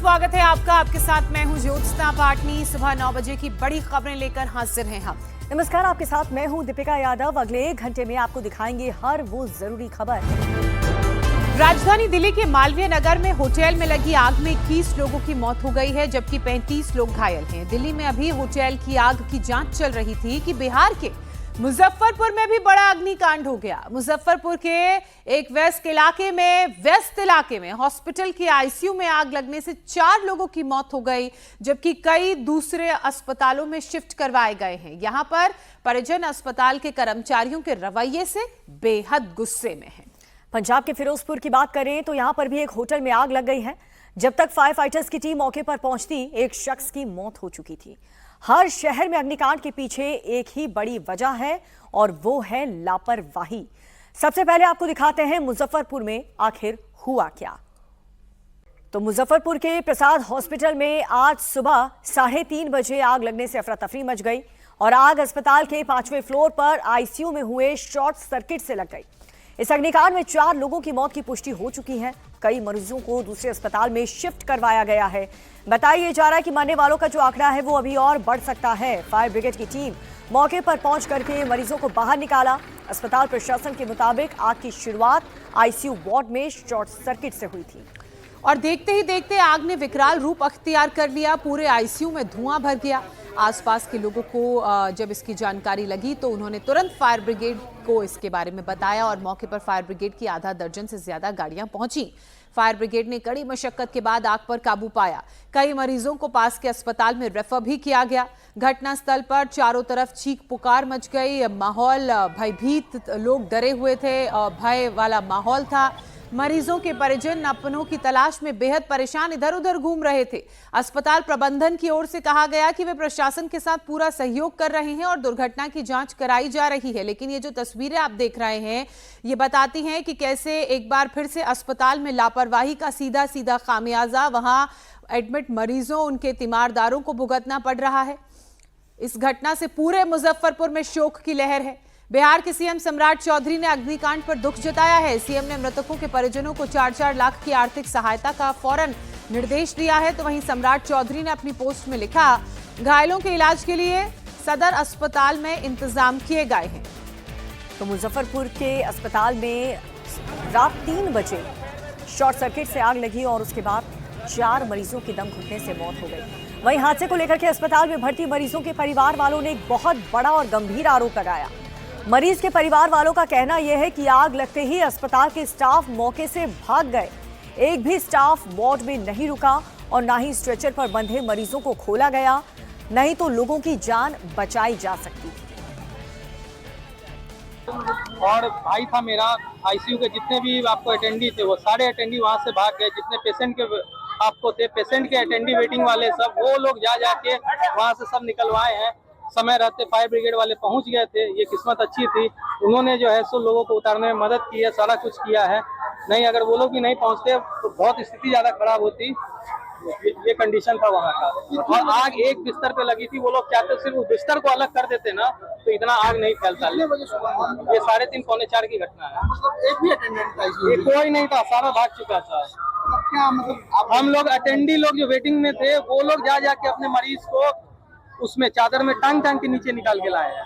स्वागत है आपका। आपके साथ मैं हूं ज्योत्सना पाटनी। सुबह 9 बजे की बड़ी खबरें लेकर हाजिर हैं हम। नमस्कार, आपके साथ मैं हूं दीपिका यादव। अगले 1 घंटे में आपको दिखाएंगे हर वो जरूरी खबर। राजधानी दिल्ली के मालवीय नगर में होटल में लगी आग में 21 लोगों की मौत हो गई है, जबकि 35 लोग घायल हैं। दिल्ली में अभी होटल की आग की जांच चल रही थी कि बिहार के मुजफ्फरपुर में भी बड़ा अग्निकांड हो गया। मुजफ्फरपुर के एक व्यस्त इलाके में हॉस्पिटल के आईसीयू में आग लगने से 4 लोगों की मौत हो गई, जबकि कई दूसरे अस्पतालों में शिफ्ट करवाए गए हैं। यहां पर परिजन अस्पताल के कर्मचारियों के रवैये से बेहद गुस्से में हैं। पंजाब के फिरोजपुर की बात करें तो यहां पर भी एक होटल में आग लग गई है। जब तक फायर फाइटर्स की टीम मौके पर पहुंचती, एक शख्स की मौत हो चुकी थी। हर शहर में अग्निकांड के पीछे एक ही बड़ी वजह है और वो है लापरवाही। सबसे पहले आपको दिखाते हैं मुजफ्फरपुर में आखिर हुआ क्या। तो मुजफ्फरपुर के प्रसाद हॉस्पिटल में आज सुबह 3:30 बजे आग लगने से अफरा तफरी मच गई और आग अस्पताल के 5वें फ्लोर पर आईसीयू में हुए शॉर्ट सर्किट से लग गई। इस अग्निकांड में 4 लोगों की मौत की पुष्टि हो चुकी है। कई मरीजों को दूसरे अस्पताल में शिफ्ट करवाया गया है। बताया जा रहा है कि मरने वालों का जो आंकड़ा है वो अभी और बढ़ सकता है। फायर ब्रिगेड की टीम मौके पर पहुंच करके मरीजों को बाहर निकाला। अस्पताल प्रशासन के मुताबिक आग की शुरुआत आईसीयू वार्ड में शॉर्ट सर्किट से हुई थी और देखते ही देखते आग ने विकराल रूप अख्तियार कर लिया। पूरे आईसीयू में धुआं भर गया। आसपास के लोगों को जब इसकी जानकारी लगी तो उन्होंने तुरंत फायर ब्रिगेड को इसके बारे में बताया और मौके पर फायर ब्रिगेड की आधा दर्जन से ज्यादा गाड़ियां पहुंची। फायर ब्रिगेड ने कड़ी मशक्कत के बाद आग पर काबू पाया। कई मरीजों को पास के अस्पताल में रेफर भी किया गया। घटनास्थल पर चारों तरफ चीख पुकार मच गई। माहौल भयभीत, लोग डरे हुए थे, भय वाला माहौल था। मरीजों के परिजन अपनों की तलाश में बेहद परेशान इधर उधर घूम रहे थे। अस्पताल प्रबंधन की ओर से कहा गया कि वे प्रशासन के साथ पूरा सहयोग कर रहे हैं और दुर्घटना की जांच कराई जा रही है। लेकिन ये जो तस्वीरें आप देख रहे हैं ये बताती हैं कि कैसे एक बार फिर से अस्पताल में लापरवाही का सीधा सीधा खामियाजा वहां एडमिट मरीजों, उनके तीमारदारों को भुगतना पड़ रहा है। इस घटना से पूरे मुजफ्फरपुर में शोक की लहर है। बिहार के सीएम सम्राट चौधरी ने अग्निकांड पर दुख जताया है। सीएम ने मृतकों के परिजनों को 4-4 लाख की आर्थिक सहायता का फौरन निर्देश दिया है। तो वहीं सम्राट चौधरी ने अपनी पोस्ट में लिखा, घायलों के इलाज के लिए सदर अस्पताल में इंतजाम किए गए हैं। तो मुजफ्फरपुर के अस्पताल में रात 3 बजे शॉर्ट सर्किट से आग लगी और उसके बाद 4 मरीजों की दम घुटने से मौत हो गई। वहीं हादसे को लेकर के अस्पताल में भर्ती मरीजों के परिवार वालों ने एक बहुत बड़ा और गंभीर आरोप लगाया। मरीज के परिवार वालों का कहना यह है कि आग लगते ही अस्पताल के स्टाफ मौके से भाग गए। एक भी स्टाफ वार्ड में नहीं रुका और ना ही स्ट्रेचर पर बंधे मरीजों को खोला गया, नहीं तो लोगों की जान बचाई जा सकती थी। और भाई था मेरा, आईसीयू के जितने भी आपको अटेंडी थे वो सारे अटेंडी वहां से भाग गए। जितने पेशेंट के आपको थे, पेशेंट के अटेंडी वेटिंग वाले सब, वो लोग जा के वहां से सब निकलवाए हैं। समय रहते फायर ब्रिगेड वाले पहुंच गए थे। ये किस्मत अच्छी थी, उन्होंने जो है सो लोगों को उतारने में मदद की है, सारा कुछ किया है। नहीं अगर वो लोग भी नहीं पहुंचते तो बहुत स्थिति ज्यादा खराब होती। ये कंडीशन था वहाँ का। और आग एक बिस्तर पे लगी थी, वो लोग चाहते सिर्फ उस बिस्तर को अलग कर देते ना तो इतना आग नहीं फैलता। ये 3:30 पौने 4 की घटना है। एक भी अटेंडेंट था इसमें? कोई नहीं था, सारा भाग चुका था। क्या मतलब हम लोग अटेंडी लोग जो वेटिंग में थे वो लोग जाके अपने मरीज को उसमें चादर में टांग के नीचे निकाल के लाए हैं।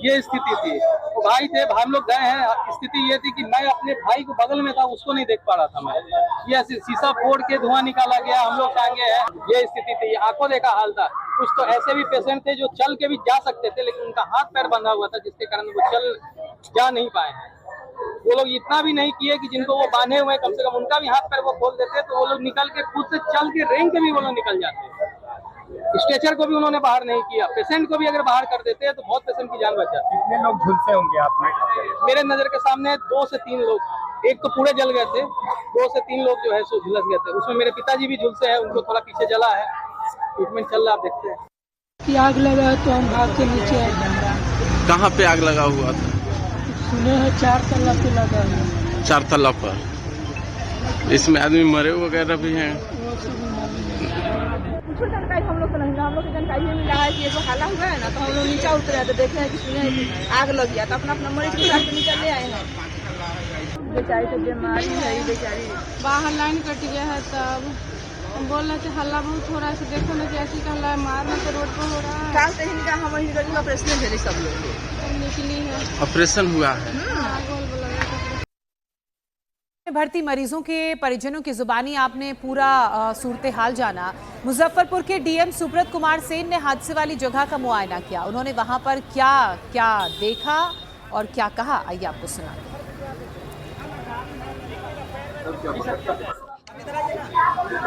ये स्थिति थी। तो भाई थे, हम लोग गए हैं। स्थिति ये थी कि मैं अपने भाई को बगल में था, उसको नहीं देख पा रहा था मैं। ये शीशा फोड़ के धुआं निकाला गया, हम लोग टांगे हैं। ये स्थिति थी, आंखों देखा हाल था। कुछ तो ऐसे भी पेशेंट थे जो चल के भी जा सकते थे, लेकिन उनका हाथ पैर बंधा हुआ था जिसके कारण वो चल जा नहीं पाए हैं। वो लोग इतना भी नहीं किए कि जिनको वो बांधे हुए कम से कम उनका भी हाथ पैर वो खोल देते तो वो लोग निकल के खुद से चल के रेंग के भी वो लोग निकल जाते। स्ट्रेचर को भी उन्होंने बाहर नहीं किया। पेशेंट को भी अगर बाहर कर देते हैं तो बहुत पेशेंट की जान बच जाती। कितने लोग झुलसे होंगे आपने? मेरे नजर के सामने 2 से 3 लोग। एक तो पूरे जल गए थे, 2 से 3 लोग जो है सो झुलस गए थे। उसमें मेरे पिताजी भी झुलसे हैं, उनको थोड़ा पीछे जला है, ट्रीटमेंट चल रहा, आप देखते हैं। आग लगा है तो हम भाग के नीचे आए। कहाँ पे आग लगा हुआ था? सुने हैं 4 तल्ला पे लगा है। 4 तल्ला पर? इसमें आदमी मरे वगैरह भी हैं? जानकारी हम लोग को नहीं, हम लोग को जानकारी नहीं मिला है कि ये जो हाला हुआ है ना, तो हम लोग नीचे उतरे हैं तो देखे हैं कि सुने हैं कि आग लग गया, तो अपना मरीज को के नीचे ले आए हैं। बेचारी तो बीमारी है, बेचारी बाहर लाइन कट गया है तब हम बोल रहे थे हल्ला बहुत हो रहा है, देखो ना कैसे का हल्ला मारना तो रोड पर हो रहा है। कल से हिंदा हम हिंदी ऑपरेशन भेजे सब लोग निकली है, ऑपरेशन हुआ है। भर्ती मरीजों के परिजनों की जुबानी आपने पूरा सूरत हाल जाना। मुजफ्फरपुर के डीएम सुब्रत कुमार सेन ने हादसे वाली जगह का मुआयना किया। उन्होंने वहां पर क्या क्या देखा और क्या कहा, आइए आपको सुनाते हैं।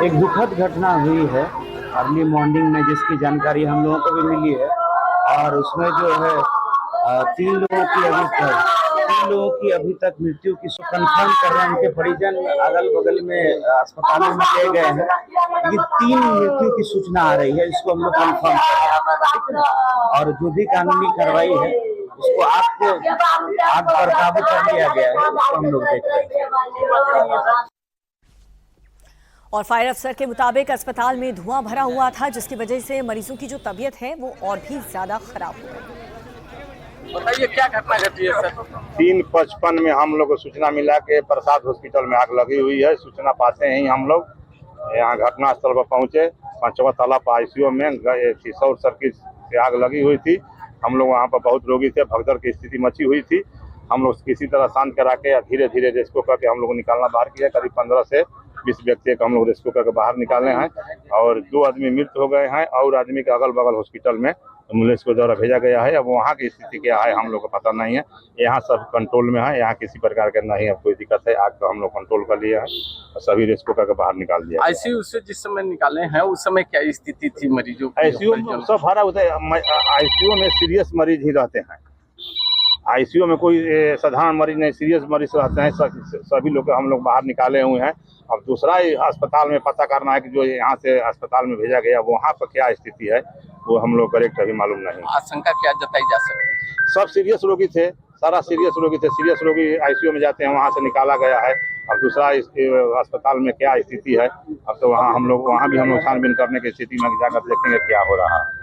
एक दुखद घटना हुई है अर्ली मॉर्निंग में, जिसकी जानकारी हम लोगों को भी मिली है। और उसमें जो है 3 लोगों की अभी तक मृत्यु की कंफर्म कर रहे हैं। उनके परिजन अगल बगल में अस्पतालों में ले गए हैं। ये 3 मृत्यु की सूचना आ रही है, इसको हम लोग कंफर्म कर रहे हैं। और जो भी कानूनी कार्रवाई है उसको आग पर काबू कर लिया गया है, उसको हम लोग देख रहे हैं। और फायर अफसर के मुताबिक अस्पताल में धुआं भरा हुआ था, जिसकी वजह से मरीजों की जो तबीयत है वो और भी ज्यादा खराब हो गई। बताइए क्या घटना घटी है सर? 3:55 में हम लोग को सूचना मिला कि प्रसाद हॉस्पिटल में आग लगी हुई है। सूचना पाते ही हम लोग यहाँ घटना स्थल पर पहुँचे। 5वां तला पर आईसीयू में शॉर्ट सर्किट से आग लगी हुई थी। हम लोग वहाँ पर बहुत रोगी थे, भगदड़ की स्थिति मची हुई थी। हम लोग किसी तरह शांत करा के धीरे धीरे रेस्क्यू करके हम लोग निकालना बाहर किया। करीब 15 से 20 व्यक्ति को हम लोग रेस्क्यू करके बाहर निकाले हैं और 2 आदमी मृत हो गए हैं और आदमी के अगल बगल हॉस्पिटल में एम्बुलेंस को द्वारा भेजा गया है। अब वहाँ की स्थिति क्या है हम लोग को पता नहीं है। यहाँ सब कंट्रोल में है, यहाँ किसी प्रकार के नहीं अब कोई दिक्कत है। आग को हम लोग कंट्रोल कर लिया है और सभी रेस्क्यू करके बाहर निकाल दिया। आईसीयू से जिस समय निकाले हैं उस समय क्या स्थिति थी मरीजों की? आईसीयू में सब भरा होता है। आईसीयू में सीरियस मरीज ही रहते हैं। आईसीयू में कोई साधारण मरीज नहीं, सीरियस मरीज रहते हैं। सभी लोग हम लोग बाहर निकाले हुए हैं। अब दूसरा अस्पताल में पता करना है कि जो यहाँ से अस्पताल में भेजा गया वहाँ पर क्या स्थिति है, वो हम लोग करेक्ट अभी मालूम नहीं। आशंका क्या जताई जा सकती है? सब सीरियस रोगी थे, सारा सीरियस रोगी थे। सीरियस रोगी आईसीयू में जाते हैं, वहाँ से निकाला गया है। अब दूसरा अस्पताल में क्या स्थिति है, अब तो वहाँ भी हम लोग छानबीन करने की स्थिति में जाकर देखेंगे क्या हो रहा है।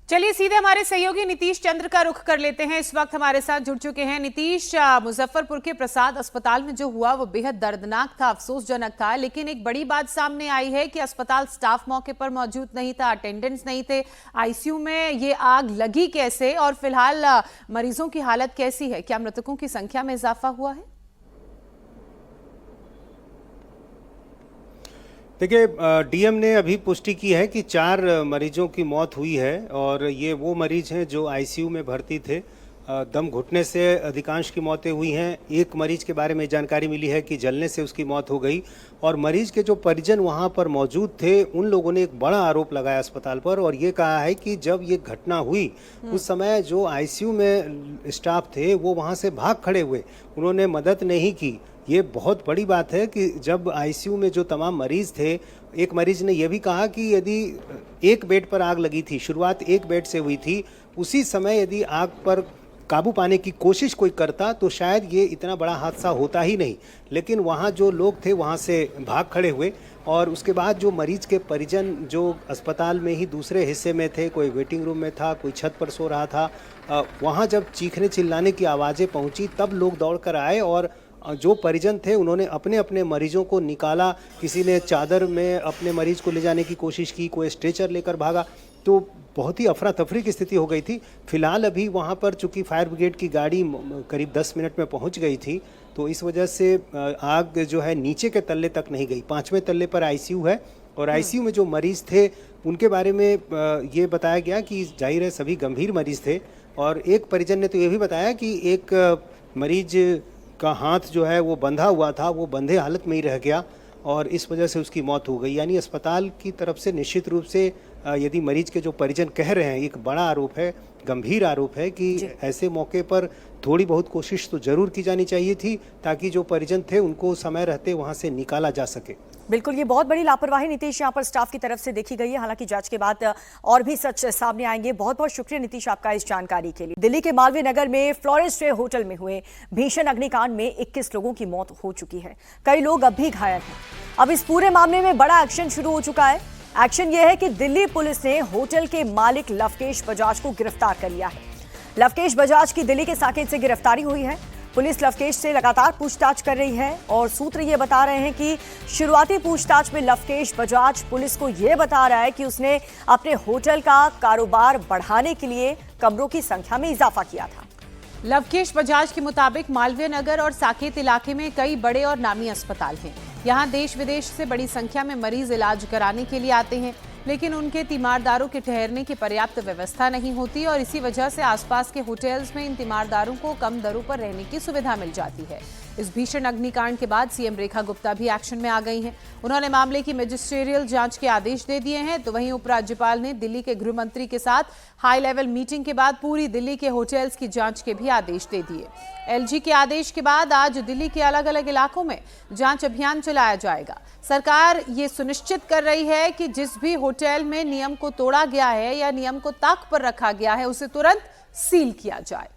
चलिए सीधे हमारे सहयोगी नीतीश चंद्र का रुख कर लेते हैं। इस वक्त हमारे साथ जुड़ चुके हैं नीतीश। मुजफ्फरपुर के प्रसाद अस्पताल में जो हुआ वो बेहद दर्दनाक था, अफसोसजनक था, लेकिन एक बड़ी बात सामने आई है कि अस्पताल स्टाफ मौके पर मौजूद नहीं था, अटेंडेंट्स नहीं थे। आईसीयू में ये आग लगी कैसे और फिलहाल मरीजों की हालत कैसी है? क्या मृतकों की संख्या में इजाफा हुआ है? देखिए, डीएम ने अभी पुष्टि की है कि 4 मरीजों की मौत हुई है और ये वो मरीज हैं जो आईसीयू में भर्ती थे। दम घुटने से अधिकांश की मौतें हुई हैं। एक मरीज के बारे में जानकारी मिली है कि जलने से उसकी मौत हो गई। और मरीज के जो परिजन वहाँ पर मौजूद थे उन लोगों ने एक बड़ा आरोप लगाया अस्पताल पर और ये कहा है कि जब ये घटना हुई उस समय जो आईसीयू में स्टाफ थे वो वहाँ से भाग खड़े हुए, उन्होंने मदद नहीं की। ये बहुत बड़ी बात है कि जब आईसीयू में जो तमाम मरीज थे, एक मरीज ने यह भी कहा कि यदि एक बेड पर आग लगी थी, शुरुआत एक बेड से हुई थी, उसी समय यदि आग पर काबू पाने की कोशिश कोई करता तो शायद ये इतना बड़ा हादसा होता ही नहीं। लेकिन वहाँ जो लोग थे वहाँ से भाग खड़े हुए और उसके बाद जो मरीज के परिजन जो अस्पताल में ही दूसरे हिस्से में थे, कोई वेटिंग रूम में था, कोई छत पर सो रहा था, वहाँ जब चीखने चिल्लाने की आवाज़ें पहुँची तब लोग दौड़ कर आए और जो परिजन थे उन्होंने अपने अपने मरीजों को निकाला। किसी ने चादर में अपने मरीज को ले जाने की कोशिश की, कोई स्ट्रेचर लेकर भागा। तो बहुत ही अफरा तफरी की स्थिति हो गई थी। फिलहाल अभी वहाँ पर चूंकि फायर ब्रिगेड की गाड़ी करीब 10 मिनट में पहुँच गई थी तो इस वजह से आग जो है नीचे के तल्ले तक नहीं गई। 5वें तल्ले पर आईसीयू है और आईसीयू में जो मरीज़ थे उनके बारे में ये बताया गया कि जाहिर है सभी गंभीर मरीज़ थे। और एक परिजन ने तो ये भी बताया कि एक मरीज का हाथ जो है वो बंधा हुआ था, वो बंधे हालत में ही रह गया और इस वजह से उसकी मौत हो गई। यानी अस्पताल की तरफ से निश्चित रूप से यदि मरीज के जो परिजन कह रहे हैं, एक बड़ा आरोप है, गंभीर आरोप है कि ऐसे मौके पर थोड़ी बहुत कोशिश तो जरूर की जानी चाहिए थी ताकि जो परिजन थे उनको समय रहते वहां से निकाला जा सके। बिल्कुल, ये बहुत बड़ी लापरवाही नीतीश यहाँ पर स्टाफ की तरफ से देखी गई है। हालांकि जांच के बाद और भी सच सामने आएंगे। बहुत बहुत शुक्रिया नीतीश आपका इस जानकारी के लिए। दिल्ली के मालवीय नगर में फ्लोरेस्ट वे होटल में हुए भीषण अग्निकांड में 21 लोगों की मौत हो चुकी है। कई लोग अब भी घायल हैं। अब इस पूरे मामले में बड़ा एक्शन शुरू हो चुका है। एक्शन यह है कि दिल्ली पुलिस ने होटल के मालिक लवकेश बजाज को गिरफ्तार कर लिया है। लवकेश बजाज की दिल्ली के साकेत से गिरफ्तारी हुई है। पुलिस लवकेश से लगातार पूछताछ कर रही है और सूत्र ये बता रहे हैं कि शुरुआती पूछताछ में लवकेश बजाज पुलिस को ये बता रहा है कि उसने अपने होटल का कारोबार बढ़ाने के लिए कमरों की संख्या में इजाफा किया था। लवकेश बजाज के मुताबिक मालवीय नगर और साकेत इलाके में कई बड़े और नामी अस्पताल हैं। यहाँ देश विदेश से बड़ी संख्या में मरीज इलाज कराने के लिए आते हैं, लेकिन उनके तीमारदारों के ठहरने की पर्याप्त व्यवस्था नहीं होती और इसी वजह से आसपास के होटल्स में इन तीमारदारों को कम दरों पर रहने की सुविधा मिल जाती है। इस भीषण अग्निकांड के बाद सीएम रेखा गुप्ता भी एक्शन में आ गई हैं। उन्होंने मामले की मैजिस्ट्रियल जांच के आदेश दे दिए हैं। तो वहीं उपराज्यपाल ने दिल्ली के गृह मंत्री के साथ हाई लेवल मीटिंग के बाद पूरी दिल्ली के होटल्स की जांच के भी आदेश दे दिए। एलजी के आदेश के बाद आज दिल्ली के अलग अलग इलाकों में जांच अभियान चलाया जाएगा। सरकार ये सुनिश्चित कर रही है कि जिस भी होटल में नियम को तोड़ा गया है या नियम को ताक पर रखा गया है उसे तुरंत सील किया जाए।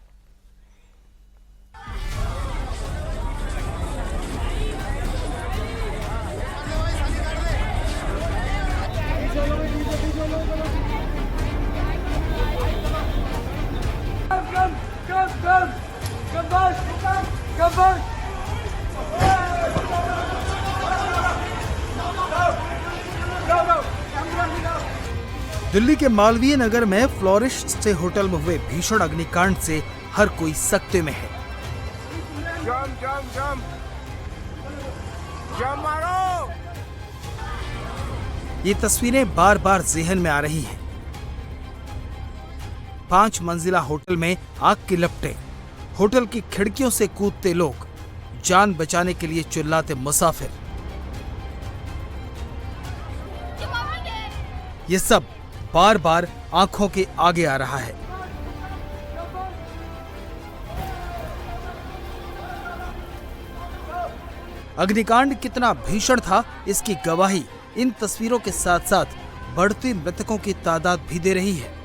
दिल्ली के मालवीय नगर में फ्लोरिश स्टे होटल में हुए भीषण अग्निकांड से हर कोई सकते में है। ये तस्वीरें बार बार ज़हन में आ रही हैं। 5 मंजिला होटल में आग की लपटें, होटल की खिड़कियों से कूदते लोग, जान बचाने के लिए चिल्लाते मुसाफिर। ये सब बार बार आंखों के आगे आ रहा है। अग्निकांड कितना भीषण था इसकी गवाही इन तस्वीरों के साथ साथ बढ़ती मृतकों की तादाद भी दे रही है।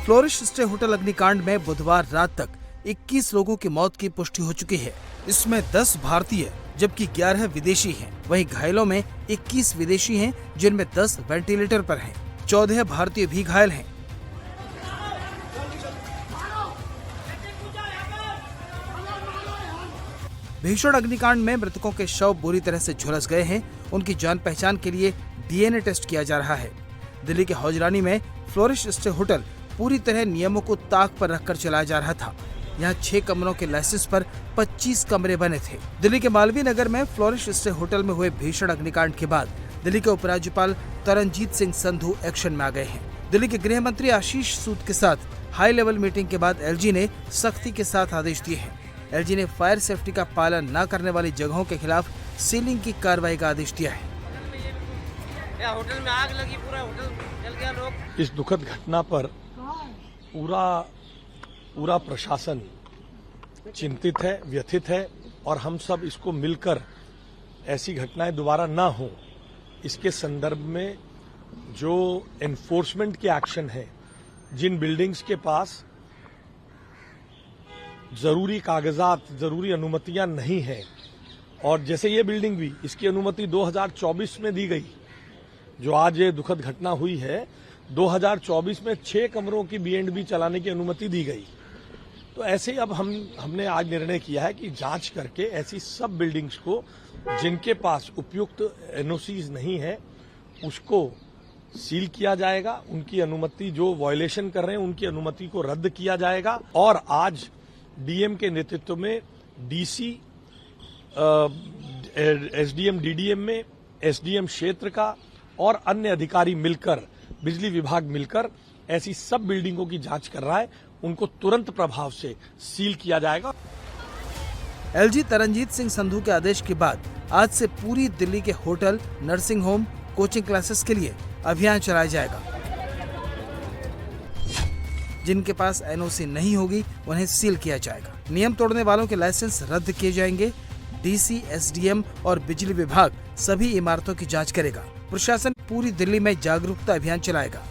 फ्लोरिश स्टे होटल अग्निकांड में बुधवार रात तक 21 लोगों की मौत की पुष्टि हो चुकी है। इसमें 10 भारतीय जबकि 11 विदेशी हैं। वहीं घायलों में 21 विदेशी हैं, जिनमें 10 वेंटिलेटर पर हैं। 14 भारतीय भी घायल हैं। भीषण अग्निकांड में मृतकों के शव बुरी तरह से झुलस गए हैं। उनकी जान पहचान के लिए डीएनए टेस्ट किया जा रहा है। दिल्ली के हौजरानी में फ्लोरिश स्टे होटल पूरी तरह नियमों को ताक पर रखकर चलाया जा रहा था। यहाँ 6 कमरों के लाइसेंस पर 25 कमरे बने थे। दिल्ली के मालवीय नगर में फ्लोरिश स्टे होटल में हुए भीषण अग्निकांड के बाद दिल्ली के उपराज्यपाल तरनजीत सिंह संधू एक्शन में आ गए हैं। दिल्ली के गृह मंत्री आशीष सूद के साथ हाई लेवल मीटिंग के बाद एलजी ने सख्ती के साथ आदेश दिए हैं। एलजी ने फायर सेफ्टी का पालन न करने वाली जगहों के खिलाफ सीलिंग की कार्रवाई का आदेश दिया है। होटल में आग लगी, पूरा होटल जल गया। लोग इस दुखद घटना पर पूरा प्रशासन चिंतित है, व्यथित है और हम सब इसको मिलकर ऐसी घटनाएं दोबारा ना हो इसके संदर्भ में जो एनफोर्समेंट के एक्शन है, जिन बिल्डिंग्स के पास जरूरी कागजात, जरूरी अनुमतियां नहीं है, और जैसे ये बिल्डिंग भी, इसकी अनुमति 2024 में दी गई। जो आज ये दुखद घटना हुई है, 2024 में 6 कमरों की B&B चलाने की अनुमति दी गई। तो ऐसे ही अब हमने आज निर्णय किया है कि जांच करके ऐसी सब बिल्डिंग्स को जिनके पास उपयुक्त एनओसीज नहीं है उसको सील किया जाएगा। उनकी अनुमति, जो वायलेशन कर रहे हैं उनकी अनुमति को रद्द किया जाएगा। और आज डीएम के नेतृत्व में डीसी, एसडीएम डीडीएम में, एसडीएम क्षेत्र का और अन्य अधिकारी मिलकर, बिजली विभाग मिलकर ऐसी सब बिल्डिंगों की जांच कर रहा है। उनको तुरंत प्रभाव से सील किया जाएगा। एलजी तरनजीत सिंह संधू के आदेश के बाद आज से पूरी दिल्ली के hotel, nursing home, coaching classes के लिए अभियान चलाया जाएगा। जिनके पास एनओसी नहीं होगी उन्हें सील किया जाएगा। नियम तोड़ने वालों के लाइसेंस रद्द किए जाएंगे। डीसी, एसडीएम और बिजली विभाग सभी इमारतों की जांच करेगा। प्रशासन पूरी दिल्ली में जागरूकता अभियान चलाएगा।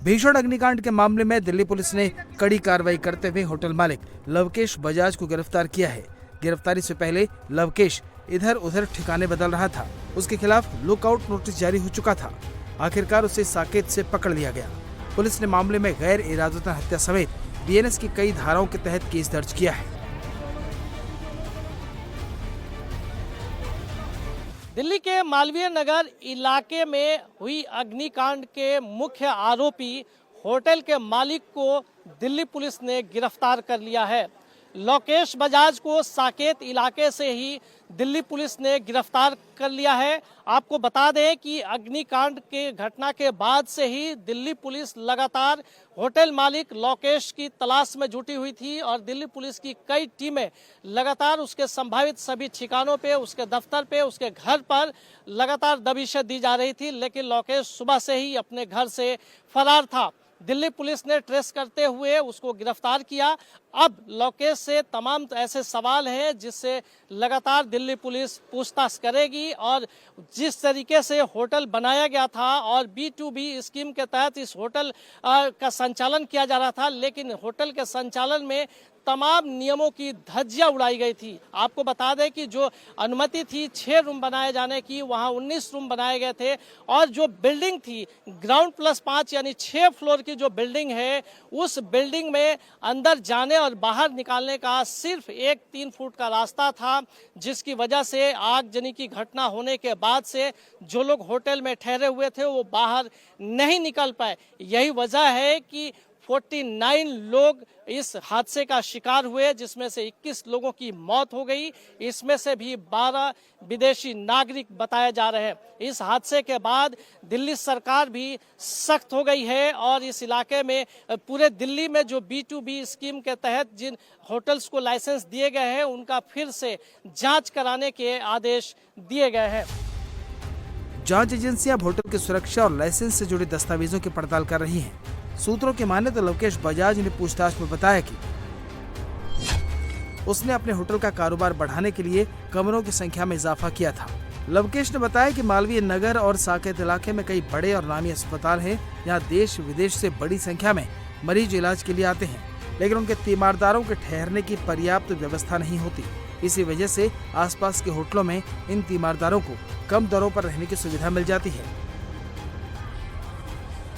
भीषण अग्निकांड के मामले में दिल्ली पुलिस ने कड़ी कार्रवाई करते हुए होटल मालिक लवकेश बजाज को गिरफ्तार किया है। गिरफ्तारी से पहले लवकेश इधर उधर ठिकाने बदल रहा था। उसके खिलाफ लुकआउट नोटिस जारी हो चुका था। आखिरकार उसे साकेत से पकड़ लिया गया। पुलिस ने मामले में गैर इरादतन हत्या समेत बीएनएस की कई धाराओं के तहत केस दर्ज किया है। दिल्ली के मालवीय नगर इलाके में हुई अग्निकांड के मुख्य आरोपी होटल के मालिक को दिल्ली पुलिस ने गिरफ्तार कर लिया है। लोकेश बजाज को साकेत इलाके से ही दिल्ली पुलिस ने गिरफ्तार कर लिया है। आपको बता दें कि अग्निकांड के घटना के बाद से ही दिल्ली पुलिस लगातार होटल मालिक लोकेश की तलाश में जुटी हुई थी और दिल्ली पुलिस की कई टीमें लगातार उसके संभावित सभी ठिकानों पे, उसके दफ्तर पे, उसके घर पर लगातार दबिशें दी जा रही थी, लेकिन लोकेश सुबह से ही अपने घर से फरार था। दिल्ली पुलिस ने ट्रेस करते हुए उसको गिरफ्तार किया। अब लोकेश से तमाम ऐसे सवाल हैं जिससे लगातार दिल्ली पुलिस पूछताछ करेगी और जिस तरीके से होटल बनाया गया था और B2B स्कीम के तहत इस होटल का संचालन किया जा रहा था, लेकिन होटल के संचालन में तमाम नियमों की धज्जियां उड़ाई गई थी। आपको बता दें कि जो अनुमति थी 6 रूम बनाए जाने की, वहां 19 रूम बनाए गए थे और जो बिल्डिंग थी ग्राउंड प्लस 5 यानी 6 फ्लोर की जो बिल्डिंग है, उस बिल्डिंग में अंदर जाने और बाहर निकालने का सिर्फ 1-3 फुट का रास्ता था, जिसकी वजह से आगजनी की घटना होने के बाद से जो लोग होटल में ठहरे हुए थे वो बाहर नहीं निकल पाए। यही वजह है कि 49 लोग इस हादसे का शिकार हुए, जिसमें से 21 लोगों की मौत हो गई। इसमें से भी 12 विदेशी नागरिक बताए जा रहे हैं। इस हादसे के बाद दिल्ली सरकार भी सख्त हो गई है और इस इलाके में पूरे दिल्ली में जो B2B स्कीम के तहत जिन होटल्स को लाइसेंस दिए गए हैं उनका फिर से जांच कराने के आदेश दिए गए हैं। जांच एजेंसियां होटल की सुरक्षा और लाइसेंस से जुड़े दस्तावेजों की पड़ताल कर रही हैं। सूत्रों की माने तो लोकेश बजाज ने पूछताछ में बताया कि उसने अपने होटल का कारोबार बढ़ाने के लिए कमरों की संख्या में इजाफा किया था। लोकेश ने बताया कि मालवीय नगर और साकेत इलाके में कई बड़े और नामी अस्पताल हैं। यहाँ देश विदेश से बड़ी संख्या में मरीज इलाज के लिए आते हैं, लेकिन उनके तीमारदारों के ठहरने की पर्याप्त व्यवस्था नहीं होती। इसी वजह से आसपास के होटलों में इन तीमारदारों को कम दरों पर रहने की सुविधा मिल जाती है।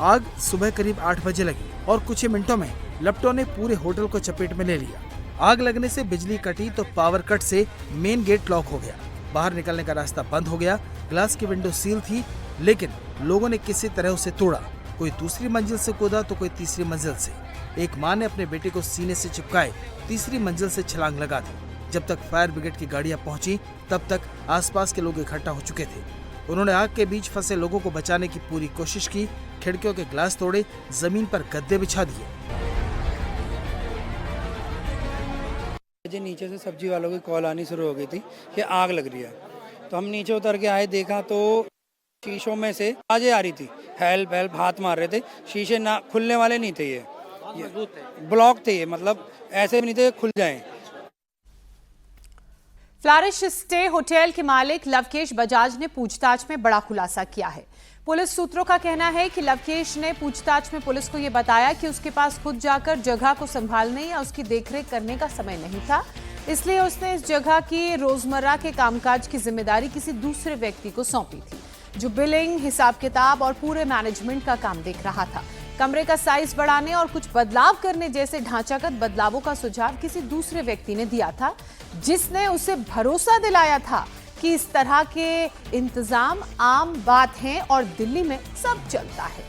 आग सुबह करीब 8 बजे लगी और कुछ ही मिनटों में लपटों ने पूरे होटल को चपेट में ले लिया। आग लगने से बिजली कटी तो पावर कट से मेन गेट लॉक हो गया। बाहर निकलने का रास्ता बंद हो गया। ग्लास की विंडो सील थी, लेकिन लोगों ने किसी तरह उसे तोड़ा। कोई दूसरी मंजिल से कूदा तो कोई तीसरी मंजिल से। एक मां ने अपने बेटे को सीने से चिपकाए तीसरी मंजिल से छलांग लगा दी। जब तक फायर ब्रिगेड की गाड़ियां पहुंची तब तक आसपास के लोग इकट्ठा हो चुके थे। उन्होंने आग के बीच फंसे लोगों को बचाने की पूरी कोशिश की। खिड़कियों के ग्लास तोड़े, जमीन पर गद्दे बिछा दिए। नीचे से सब्जी वालों की कॉल आनी शुरू हो गई थी कि आग लग रही है, तो हम नीचे उतर के आए, देखा तो शीशों में से आवाजें आ रही थी, हेल्प हेल्प, हाथ मार रहे थे। शीशे ना खुलने वाले नहीं थे, ये ब्लॉक थे, ये मतलब ऐसे भी नहीं थे खुल जाएं। फ्लारिश स्टे होटल के मालिक लवकेश बजाज ने पूछताछ में बड़ा खुलासा किया है। पुलिस सूत्रों का कहना है कि लवकेश ने पूछताछ में पुलिस को यह बताया कि उसके पास खुद जाकर जगह को संभालने या उसकी देखरेख करने का समय नहीं था, इसलिए उसने इस जगह की रोजमर्रा के कामकाज की जिम्मेदारी किसी दूसरे व्यक्ति को सौंपी थी, जो बिलिंग, हिसाब किताब और पूरे मैनेजमेंट का काम देख रहा था। कमरे का साइज बढ़ाने और कुछ बदलाव करने जैसे ढांचागत बदलावों का सुझाव किसी दूसरे व्यक्ति ने दिया था, जिसने उसे भरोसा दिलाया था कि इस तरह के इंतजाम आम बात हैं और दिल्ली में सब चलता है।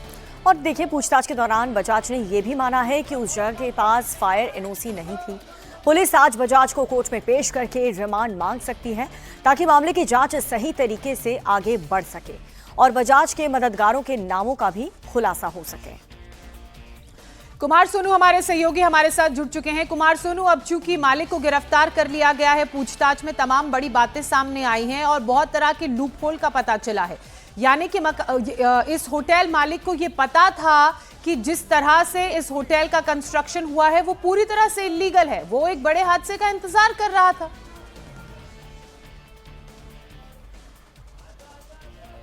और देखिए, पूछताछ के दौरान बजाज ने यह भी माना है कि उस जगह के पास फायर एनओसी नहीं थी। पुलिस आज बजाज को कोर्ट में पेश करके रिमांड मांग सकती है ताकि मामले की जांच सही तरीके से आगे बढ़ सके और बजाज के मददगारों के नामों का भी खुलासा हो सके। कुमार सोनू हमारे सहयोगी हमारे साथ जुड़ चुके हैं। कुमार सोनू, अब चूंकि मालिक को गिरफ्तार कर लिया गया है, पूछताछ में तमाम बड़ी बातें सामने आई हैं और बहुत तरह के लूप होल का पता चला है, यानी कि इस होटल मालिक को ये पता था कि जिस तरह से इस होटल का कंस्ट्रक्शन हुआ है वो पूरी तरह से इलीगल है, वो एक बड़े हादसे का इंतजार कर रहा था।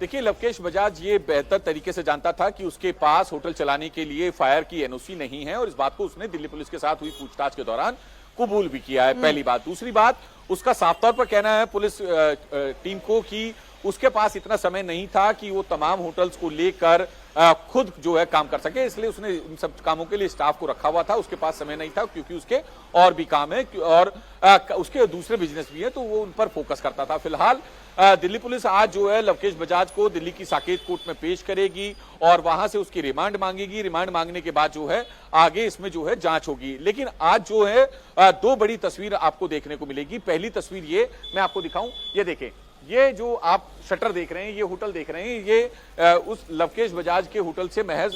देखिए, लवकेश बजाज ये बेहतर तरीके से जानता था कि उसके पास होटल चलाने के लिए फायर की एनओसी नहीं है और इस बात को उसने दिल्ली पुलिस के साथ हुई पूछताछ के दौरान कबूल भी किया है। पहली बात। दूसरी बात, उसका साफ तौर पर कहना है पुलिस टीम को कि उसके पास इतना समय नहीं था कि वो तमाम होटल्स को लेकर खुद जो है काम कर सके, इसलिए उसने उन सब कामों के लिए स्टाफ को रखा हुआ था। उसके पास समय नहीं था क्योंकि उसके और भी काम है और उसके दूसरे बिजनेस भी है, तो वो उन पर फोकस करता था। फिलहाल दिल्ली पुलिस आज जो है लवकेश बजाज को दिल्ली की साकेत कोर्ट में पेश करेगी और वहां से उसकी रिमांड मांगेगी। रिमांड मांगने के बाद जो है आगे इसमें जो है जांच होगी। लेकिन आज जो है दो बड़ी तस्वीर आपको देखने को मिलेगी। पहली तस्वीर ये मैं आपको दिखाऊं, ये देखें, ये जो आप शटर देख रहे हैं, ये होटल देख रहे हैं, ये उस लवकेश बजाज के होटल से महज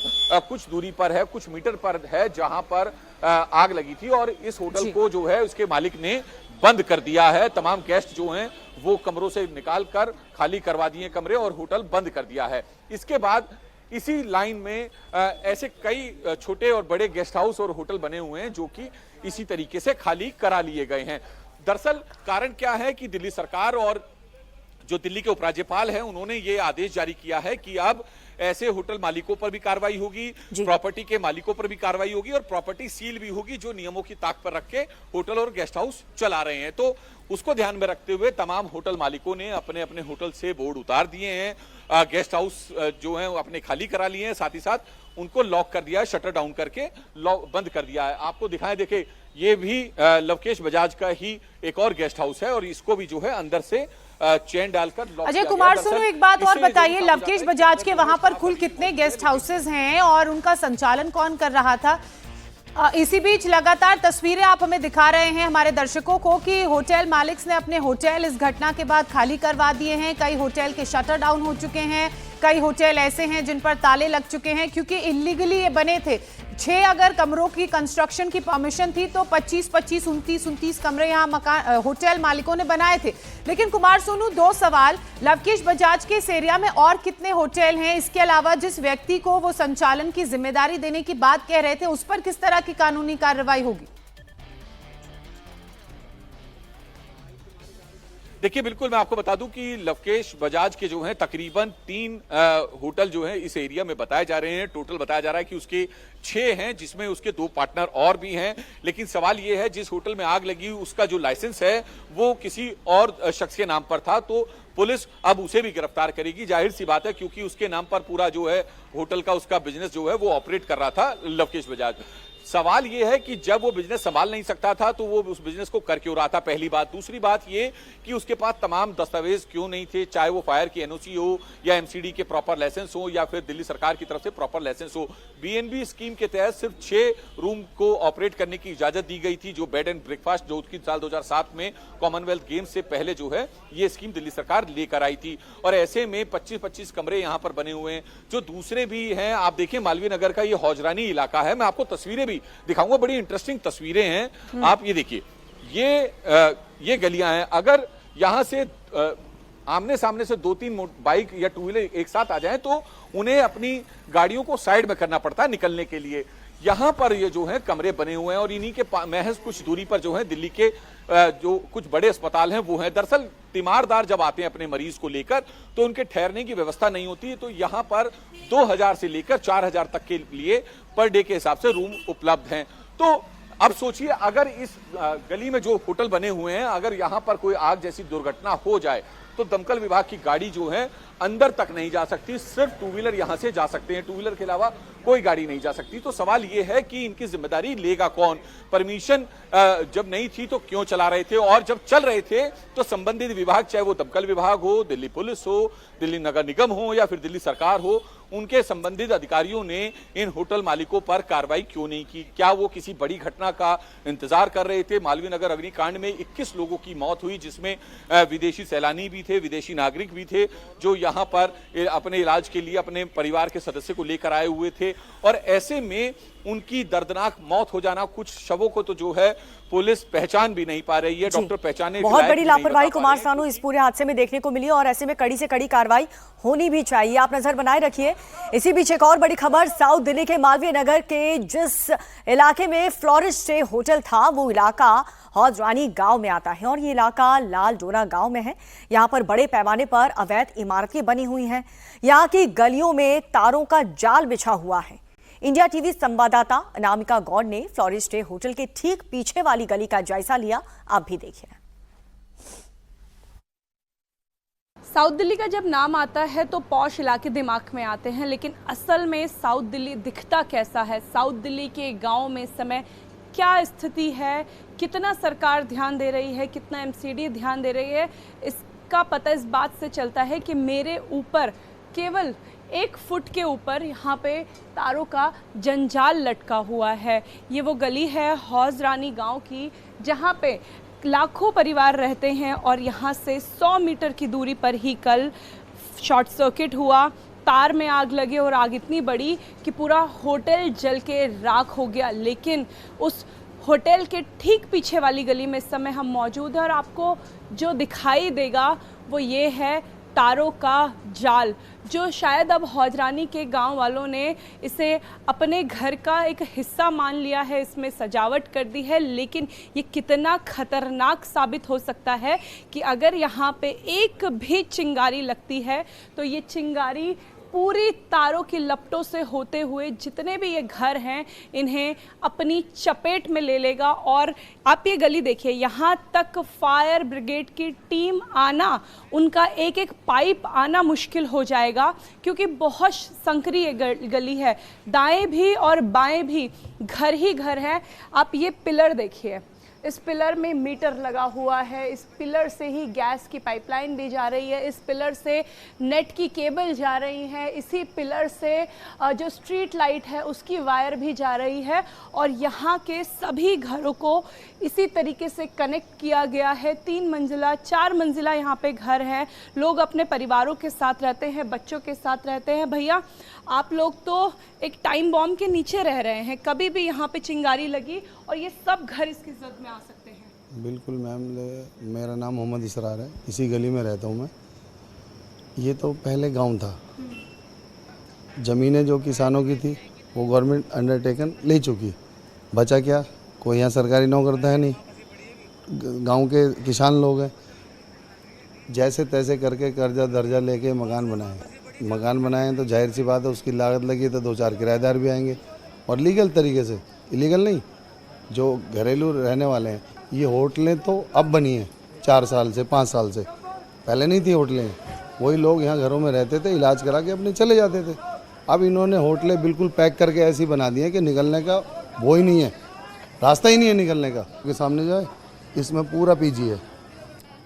कुछ दूरी पर है, कुछ मीटर पर है, जहां पर आग लगी थी और इस होटल को जो है उसके मालिक ने बंद कर दिया है। तमाम गेस्ट जो हैं वो कमरों से निकालकर खाली करवा दिए कमरे और होटल बंद कर दिया है। इसके बाद इसी लाइन में ऐसे कई छोटे और बड़े गेस्ट हाउस और होटल बने हुए हैं जो कि इसी तरीके से खाली करा लिए गए हैं। दरअसल कारण क्या है कि दिल्ली सरकार और जो दिल्ली के उपराज्यपाल हैं उन्होंने ये आदेश जारी किया है कि अब ऐसे होटल मालिकों पर भी कार्रवाई होगी, प्रॉपर्टी के मालिकों पर भी कार्रवाई होगी और प्रॉपर्टी सील भी होगी जो नियमों की ताक पर रख के होटल और गेस्ट हाउस चला रहे हैं। तो उसको ध्यान में रखते हुए तमाम होटल मालिकों ने अपने अपने होटल से बोर्ड उतार दिए हैं, गेस्ट हाउस जो है अपने खाली करा लिए हैं, साथ ही साथ उनको लॉक कर दिया है, शटर डाउन करके बंद कर दिया है। आपको दिखाएं, देखे ये भी लवकेश बजाज का ही एक और गेस्ट हाउस है और इसको भी जो है अंदर से चेन डालकर लॉक। अजय कुमार सुनो, एक बात और बताइए, लवकेश बजाज के वहां पर कुल कितने गेस्ट हाउसेज हैं और उनका संचालन कौन कर रहा था? इसी बीच लगातार तस्वीरें आप हमें दिखा रहे हैं हमारे दर्शकों को कि होटल मालिक ने अपने होटल इस घटना के बाद खाली करवा दिए हैं। कई होटल के शटर डाउन हो चुके हैं, कई होटल ऐसे हैं जिन पर ताले लग चुके हैं क्योंकि इलीगली ये बने थे। 6 अगर कमरों की कंस्ट्रक्शन की परमिशन थी तो 25-25, 29 कमरे यहाँ मकान होटल मालिकों ने बनाए थे। लेकिन कुमार सोनू, 2 सवाल, लवकेश बजाज के इस एरिया में और कितने होटल हैं? इसके अलावा जिस व्यक्ति को वो संचालन की जिम्मेदारी देने की बात कह रहे थे उस पर किस तरह की कानूनी कार्रवाई होगी? देखिए, बिल्कुल मैं आपको बता दूं कि लवकेश बजाज के जो हैं तकरीबन 3 होटल जो हैं इस एरिया में बताए जा रहे हैं। टोटल बताया जा रहा है कि उसके 6 हैं जिसमें उसके 2 पार्टनर और भी हैं। लेकिन सवाल ये है, जिस होटल में आग लगी उसका जो लाइसेंस है वो किसी और शख्स के नाम पर था, तो पुलिस अब उसे भी गिरफ्तार करेगी। जाहिर सी बात है क्योंकि उसके नाम पर पूरा जो है होटल का उसका बिजनेस जो है वो ऑपरेट कर रहा था लवकेश बजाज। सवाल ये है कि जब वो बिजनेस संभाल नहीं सकता था तो वो उस बिजनेस को कर क्यों रहा था, पहली बात। दूसरी बात ये कि उसके पास तमाम दस्तावेज क्यों नहीं थे, चाहे वो फायर की एनओसी हो या एमसीडी के प्रॉपर लाइसेंस हो या फिर दिल्ली सरकार की तरफ से प्रॉपर लाइसेंस हो। बीएनबी स्कीम के तहत सिर्फ 6 रूम को ऑपरेट करने की इजाजत दी गई थी, जो बेड एंड ब्रेकफास्ट, जो की साल 2007 में कॉमनवेल्थ गेम्स से पहले जो है ये स्कीम दिल्ली सरकार लेकर आई थी। और ऐसे में 25-25 कमरे यहाँ पर बने हुए हैं। जो दूसरे भी हैं, आप देखिए मालवीय नगर का ये हौजरानी इलाका है, मैं आपको तस्वीरें भी दिखाऊंगा, बड़ी इंटरेस्टिंग तस्वीरें हैं। आप ये देखिए, ये गलियां हैं। अगर यहां से आमने सामने से 2-3 बाइक या 2 व्हीलर एक साथ आ जाएं तो उन्हें अपनी गाड़ियों को साइड में करना पड़ता है निकलने के लिए। यहां पर ये जो है कमरे बने हुए हैं और इन्हीं के महज कुछ दूरी पर जो है दिल्ली के जो कुछ बड़े अस्पताल हैं वो हैं। दरअसल तीमारदार जब आते हैं अपने मरीज को लेकर तो उनके ठहरने की व्यवस्था नहीं होती है, तो यहाँ पर 2000 से लेकर 4000 तक के लिए पर डे के हिसाब से रूम उपलब्ध हैं। तो अब सोचिए, अगर इस गली में जो होटल बने हुए हैं, अगर यहाँ पर कोई आग जैसी दुर्घटना हो जाए तो दमकल विभाग की गाड़ी जो है अंदर तक नहीं जा सकती, सिर्फ 2 व्हीलर यहां से जा सकते हैं, 2 व्हीलर के अलावा कोई गाड़ी नहीं जा सकती। तो सवाल यह है कि इनकी जिम्मेदारी लेगा कौन? परमिशन जब नहीं थी तो क्यों चला रहे थे, और जब चल रहे थे तो संबंधित विभाग, चाहे वो दमकल विभाग हो, दिल्ली पुलिस हो, दिल्ली नगर निगम हो या फिर दिल्ली सरकार हो, उनके संबंधित अधिकारियों ने इन होटल मालिकों पर कार्रवाई क्यों नहीं की? क्या वो किसी बड़ी घटना का इंतजार कर रहे थे? मालवीय नगर अग्निकांड में 21 लोगों की मौत हुई, जिसमें विदेशी सैलानी भी थे, विदेशी नागरिक भी थे, जो यहाँ पर अपने इलाज के लिए अपने परिवार के सदस्य को लेकर आए हुए थे। और ऐसे में उनकी दर्दनाक मौत हो जाना, कुछ शवों को तो जो है पुलिस पहचान भी नहीं पा रही है, डॉक्टर पहचाने बहुत बड़ी लापरवाही कुमार सानू इस पूरे हादसे में देखने को मिली और ऐसे में कड़ी से कड़ी कार्रवाई होनी भी चाहिए। आप नजर बनाए रखिए। इसी बीच एक और बड़ी खबर, साउथ दिल्ली के मालवीय नगर के जिस इलाके में फ्लोरिश स्टे होटल था वो इलाका हौजरानी गांव में आता है और ये इलाका लाल डोरा गांव में है। यहाँ पर बड़े पैमाने पर अवैध इमारतें बनी हुई हैं। यहाँ की गलियों में तारों का जाल बिछा हुआ है। इंडिया टीवी संवाददाता अनामिका गौड़ ने फ्लोरिश स्टे होटल के ठीक पीछे वाली गली का जायजा लिया। आप भी देखिए। साउथ दिल्ली का जब नाम आता है तो पॉश इलाके दिमाग में आते हैं, लेकिन असल में साउथ दिल्ली दिखता कैसा है? साउथ दिल्ली के गांव में इस समय क्या स्थिति है? कितना सरकार ध्यान दे रही है, कितना एमसीडी ध्यान दे रही है, इसका पता इस बात से चलता है कि मेरे ऊपर केवल 1 फुट के ऊपर यहाँ पे तारों का जंजाल लटका हुआ है। ये वो गली है हौज रानी गाँव की, जहाँ पे लाखों परिवार रहते हैं और यहाँ से 100 मीटर की दूरी पर ही कल शॉर्ट सर्किट हुआ, तार में आग लगे और आग इतनी बड़ी कि पूरा होटल जल के राख हो गया। लेकिन उस होटल के ठीक पीछे वाली गली में इस समय हम मौजूद हैं और आपको जो दिखाई देगा वो ये है तारों का जाल, जो शायद अब हौजरानी के गांव वालों ने इसे अपने घर का एक हिस्सा मान लिया है, इसमें सजावट कर दी है। लेकिन ये कितना खतरनाक साबित हो सकता है कि अगर यहाँ पे एक भी चिंगारी लगती है तो ये चिंगारी पूरी तारों की लपटों से होते हुए जितने भी ये घर हैं इन्हें अपनी चपेट में ले लेगा। और आप ये गली देखिए, यहाँ तक फायर ब्रिगेड की टीम आना, उनका एक एक पाइप आना मुश्किल हो जाएगा क्योंकि बहुत संकरी ये गली है, दाएं भी और बाएं भी घर ही घर हैं। आप ये पिलर देखिए, इस पिलर में मीटर लगा हुआ है, इस पिलर से ही गैस की पाइपलाइन भी जा रही है, इस पिलर से नेट की केबल जा रही है, इसी पिलर से जो स्ट्रीट लाइट है उसकी वायर भी जा रही है और यहाँ के सभी घरों को इसी तरीके से कनेक्ट किया गया है। 3 मंजिला 4 मंजिला यहाँ पे घर हैं, लोग अपने परिवारों के साथ रहते हैं, बच्चों के साथ रहते हैं। भैया, आप लोग तो एक टाइम बॉम्ब के नीचे रह रहे हैं, कभी भी यहाँ पे चिंगारी लगी और ये सब घर इसकी जद में आ सकते हैं। बिल्कुल मैम, मेरा नाम मोहम्मद इसरार है, इसी गली में रहता हूँ मैं। ये तो पहले गांव था, ज़मीनें जो किसानों की थी वो गवर्नमेंट अंडरटेकन ले चुकी, बचा क्या? कोई यहाँ सरकारी नौकरता है नहीं, गांव के किसान लोग हैं, जैसे तैसे करके कर्जा दर्जा लेके मकान बनाए तो जाहिर सी बात है उसकी लागत लगी तो 2-4 किराएदार भी आएंगे और लीगल तरीके से, इलीगल नहीं, जो घरेलू रहने वाले हैं। ये होटलें तो अब बनी हैं 4 साल से 5 साल से, पहले नहीं थी होटलें। वही लोग यहाँ घरों में रहते थे, इलाज करा के अपने चले जाते थे। अब इन्होंने होटलें बिल्कुल पैक करके ऐसी बना दी हैं कि निकलने का वो ही नहीं है, रास्ता ही नहीं है निकलने का। के सामने जो है इसमें पूरा पीजी है,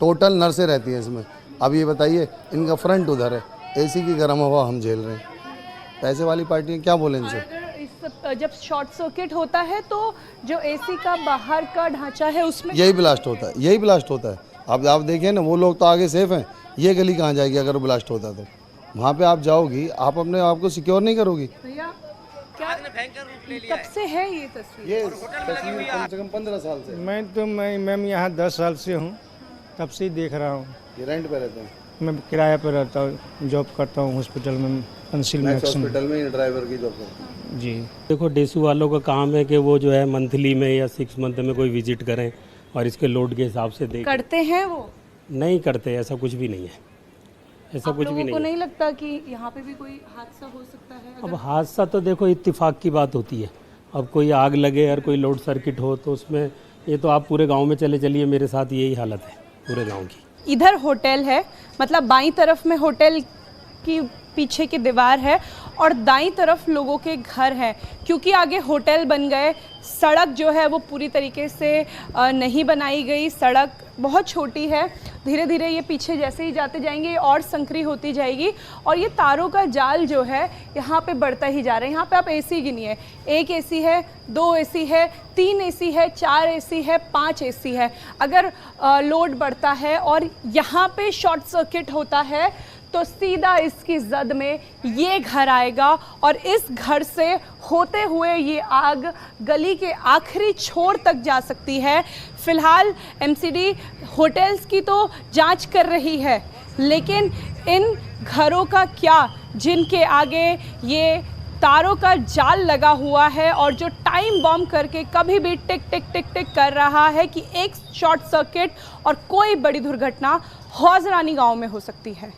टोटल नर्सें रहती हैं इसमें। अब ये बताइए, इनका फ्रंट उधर है, एसी की गर्म हवा हम झेल रहे हैं। पैसे वाली पार्टियाँ क्या बोलें इनसे? जब शॉर्ट सर्किट होता है तो जो एसी का बाहर का ढांचा है उसमें यही ब्लास्ट होता है, अब आप देखिए ना, वो लोग तो आगे सेफ हैं, ये गली कहाँ जाएगी अगर ब्लास्ट होता तो? वहाँ पे आप जाओगी, आप अपने आप को सिक्योर नहीं करोगी। भैया, क्या कब से है ये तस्वीर? ये तस्वीर कम से कम 15 साल से। मैं मैम यहाँ 10 साल से हूँ, तब से ही देख रहा हूँ। ये रेंट पे रहते हैं? मैं किराए पर रहता हूँ, जॉब करता हूँ हॉस्पिटल में, पेंसिल हॉस्पिटल में ड्राइवर की जॉब करता हूँ। जी। देखो, डेसू वालों का काम है कि वो जो है मंथली में या 6 मंथ में कोई विजिट करें और इसके लोड के हिसाब से देखें। करते हैं वो? नहीं करते, ऐसा कुछ भी नहीं है, ऐसा कुछ भी नहीं है। नहीं लगता कि यहाँ पे भी कोई हादसा हो सकता है? अब हादसा तो देखो इत्तेफाक की बात होती है, अब कोई आग लगे और कोई लोड सर्किट हो तो उसमें ये तो आप पूरे गांव में चले चलिए, मेरे साथ यही हालत है पूरे गांव की। इधर होटल है, मतलब बाईं तरफ में होटल की पीछे की दीवार है और दाईं तरफ लोगों के घर हैं। क्योंकि आगे होटल बन गए, सड़क जो है वो पूरी तरीके से नहीं बनाई गई, सड़क बहुत छोटी है, धीरे धीरे ये पीछे जैसे ही जाते जाएंगे और संकरी होती जाएगी और ये तारों का जाल जो है यहाँ पे बढ़ता ही जा रहा है। यहाँ पे आप एसी गिनिए, 1 एसी है, 2 एसी है, 3 एसी है, 4 एसी है, 5 एसी है। अगर लोड बढ़ता है और यहाँ पे शॉर्ट सर्किट होता है तो सीधा इसकी जद में ये घर आएगा और इस घर से होते हुए ये आग गली के आखिरी छोर तक जा सकती है। फिलहाल एमसीडी होटल्स की तो जांच कर रही है, लेकिन इन घरों का क्या जिनके आगे ये तारों का जाल लगा हुआ है और जो टाइम बॉम्ब करके कभी भी टिक टिक टिक टिक कर रहा है कि एक शॉर्ट सर्किट और कोई बड़ी दुर्घटना हौजरानी गांव में हो सकती है।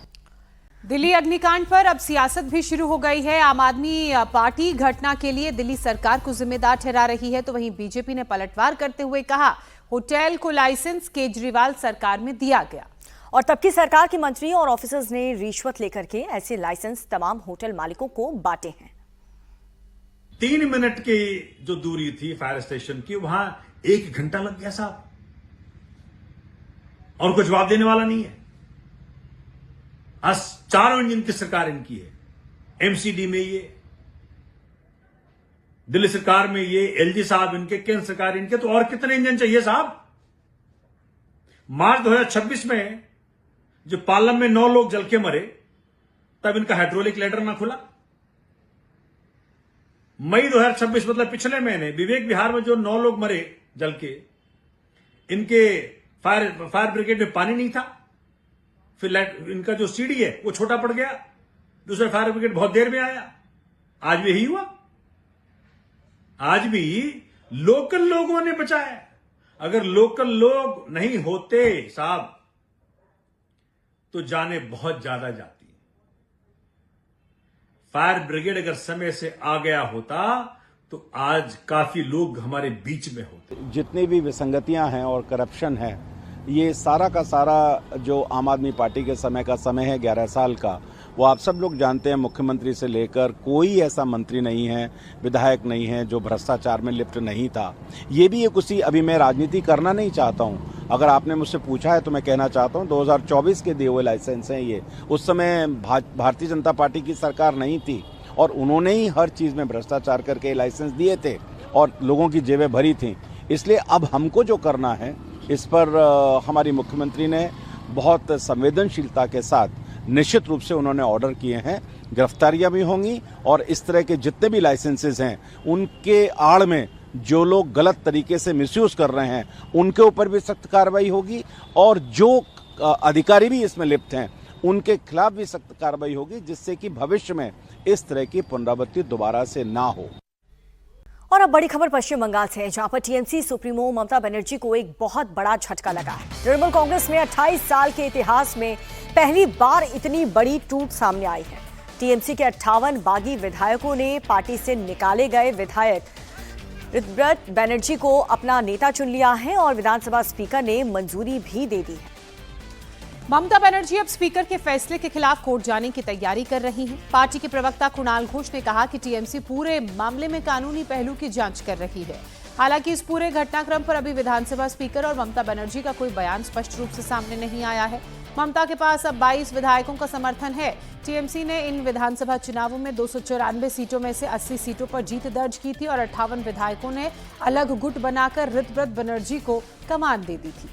दिल्ली अग्निकांड पर अब सियासत भी शुरू हो गई है। आम आदमी पार्टी घटना के लिए दिल्ली सरकार को जिम्मेदार ठहरा रही है, तो वहीं बीजेपी ने पलटवार करते हुए कहा होटल को लाइसेंस केजरीवाल सरकार में दिया गया। और तब की सरकार के मंत्री और ऑफिसर्स ने रिश्वत लेकर के ऐसे लाइसेंस तमाम होटल मालिकों को बांटे हैं। 3 मिनट की जो दूरी थी फायर स्टेशन की, वहां 1 घंटा लग गया साहब, और कोई जवाब देने वाला नहीं है। आज 4 इंजन की सरकार इनकी है, एमसीडी में ये, दिल्ली सरकार में ये, एलजी साहब इनके, केंद्र सरकार इनके, तो और कितने इंजन चाहिए साहब। मार्च 2026 में जब पालम में 9 लोग जल के मरे, तब इनका हाइड्रोलिक लैडर ना खुला। मई 2026 मतलब पिछले महीने विवेक विहार में जो 9 लोग मरे जल के, इनके फायर ब्रिगेड में पानी नहीं था। फिर इनका जो सीढ़ी है वो छोटा पड़ गया, दूसरा फायर ब्रिगेड बहुत देर में आया। आज भी यही हुआ, आज भी लोकल लोगों ने बचाया। अगर लोकल लोग नहीं होते साहब तो जाने बहुत ज्यादा जाती। फायर ब्रिगेड अगर समय से आ गया होता तो आज काफी लोग हमारे बीच में होते। जितनी भी विसंगतियां हैं और करप्शन है, ये सारा का सारा जो आम आदमी पार्टी के समय का समय है 11 साल का, वो आप सब लोग जानते हैं। मुख्यमंत्री से लेकर कोई ऐसा मंत्री नहीं है, विधायक नहीं है जो भ्रष्टाचार में लिप्त नहीं था। ये भी एक उसी, अभी मैं राजनीति करना नहीं चाहता हूँ, अगर आपने मुझसे पूछा है तो मैं कहना चाहता हूँ 2024 के दिए हुए लाइसेंस हैं ये। उस समय भारतीय जनता पार्टी की सरकार नहीं थी और उन्होंने ही हर चीज़ में भ्रष्टाचार करके लाइसेंस दिए थे और लोगों की जेबें भरी थी। इसलिए अब हमको जो करना है, इस पर हमारी मुख्यमंत्री ने बहुत संवेदनशीलता के साथ निश्चित रूप से उन्होंने ऑर्डर किए हैं। गिरफ्तारियां भी होंगी और इस तरह के जितने भी लाइसेंसेस हैं उनके आड़ में जो लोग गलत तरीके से मिसयूज कर रहे हैं उनके ऊपर भी सख्त कार्रवाई होगी और जो अधिकारी भी इसमें लिप्त हैं उनके खिलाफ भी सख्त कार्रवाई होगी, जिससे कि भविष्य में इस तरह की पुनरावृत्ति दोबारा से ना हो। और अब बड़ी खबर पश्चिम बंगाल से है, जहां पर टीएमसी सुप्रीमो ममता बनर्जी को एक बहुत बड़ा झटका लगा है। तृणमूल कांग्रेस में 28 साल के इतिहास में पहली बार इतनी बड़ी टूट सामने आई है। टीएमसी के 58 बागी विधायकों ने पार्टी से निकाले गए विधायक ऋतव्रत बनर्जी को अपना नेता चुन लिया है और विधानसभा स्पीकर ने मंजूरी भी दे दी है। ममता बनर्जी अब स्पीकर के फैसले के खिलाफ कोर्ट जाने की तैयारी कर रही हैं। पार्टी के प्रवक्ता कुणाल घोष ने कहा कि टीएमसी पूरे मामले में कानूनी पहलू की जांच कर रही है। हालांकि इस पूरे घटनाक्रम पर अभी विधानसभा स्पीकर और ममता बनर्जी का कोई बयान स्पष्ट रूप से सामने नहीं आया है। ममता के पास अब 22 विधायकों का समर्थन है। टीएमसी ने इन विधानसभा चुनावों में 294 सीटों में से 80 सीटों पर जीत दर्ज की थी और 58 विधायकों ने अलग गुट बनाकर ऋतव्रत बनर्जी को कमान दे दी थी।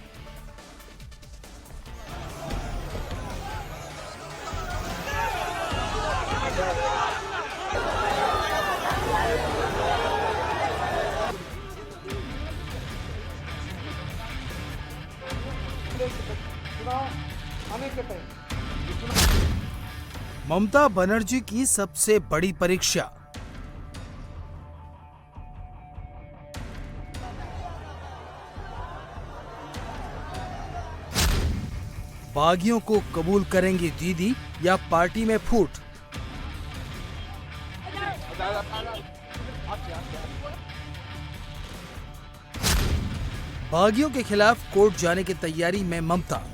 ममता बनर्जी की सबसे बड़ी परीक्षा। बागियों को कबूल करेंगी दीदी या पार्टी में फूट। बागियों के खिलाफ कोर्ट जाने की तैयारी में ममता।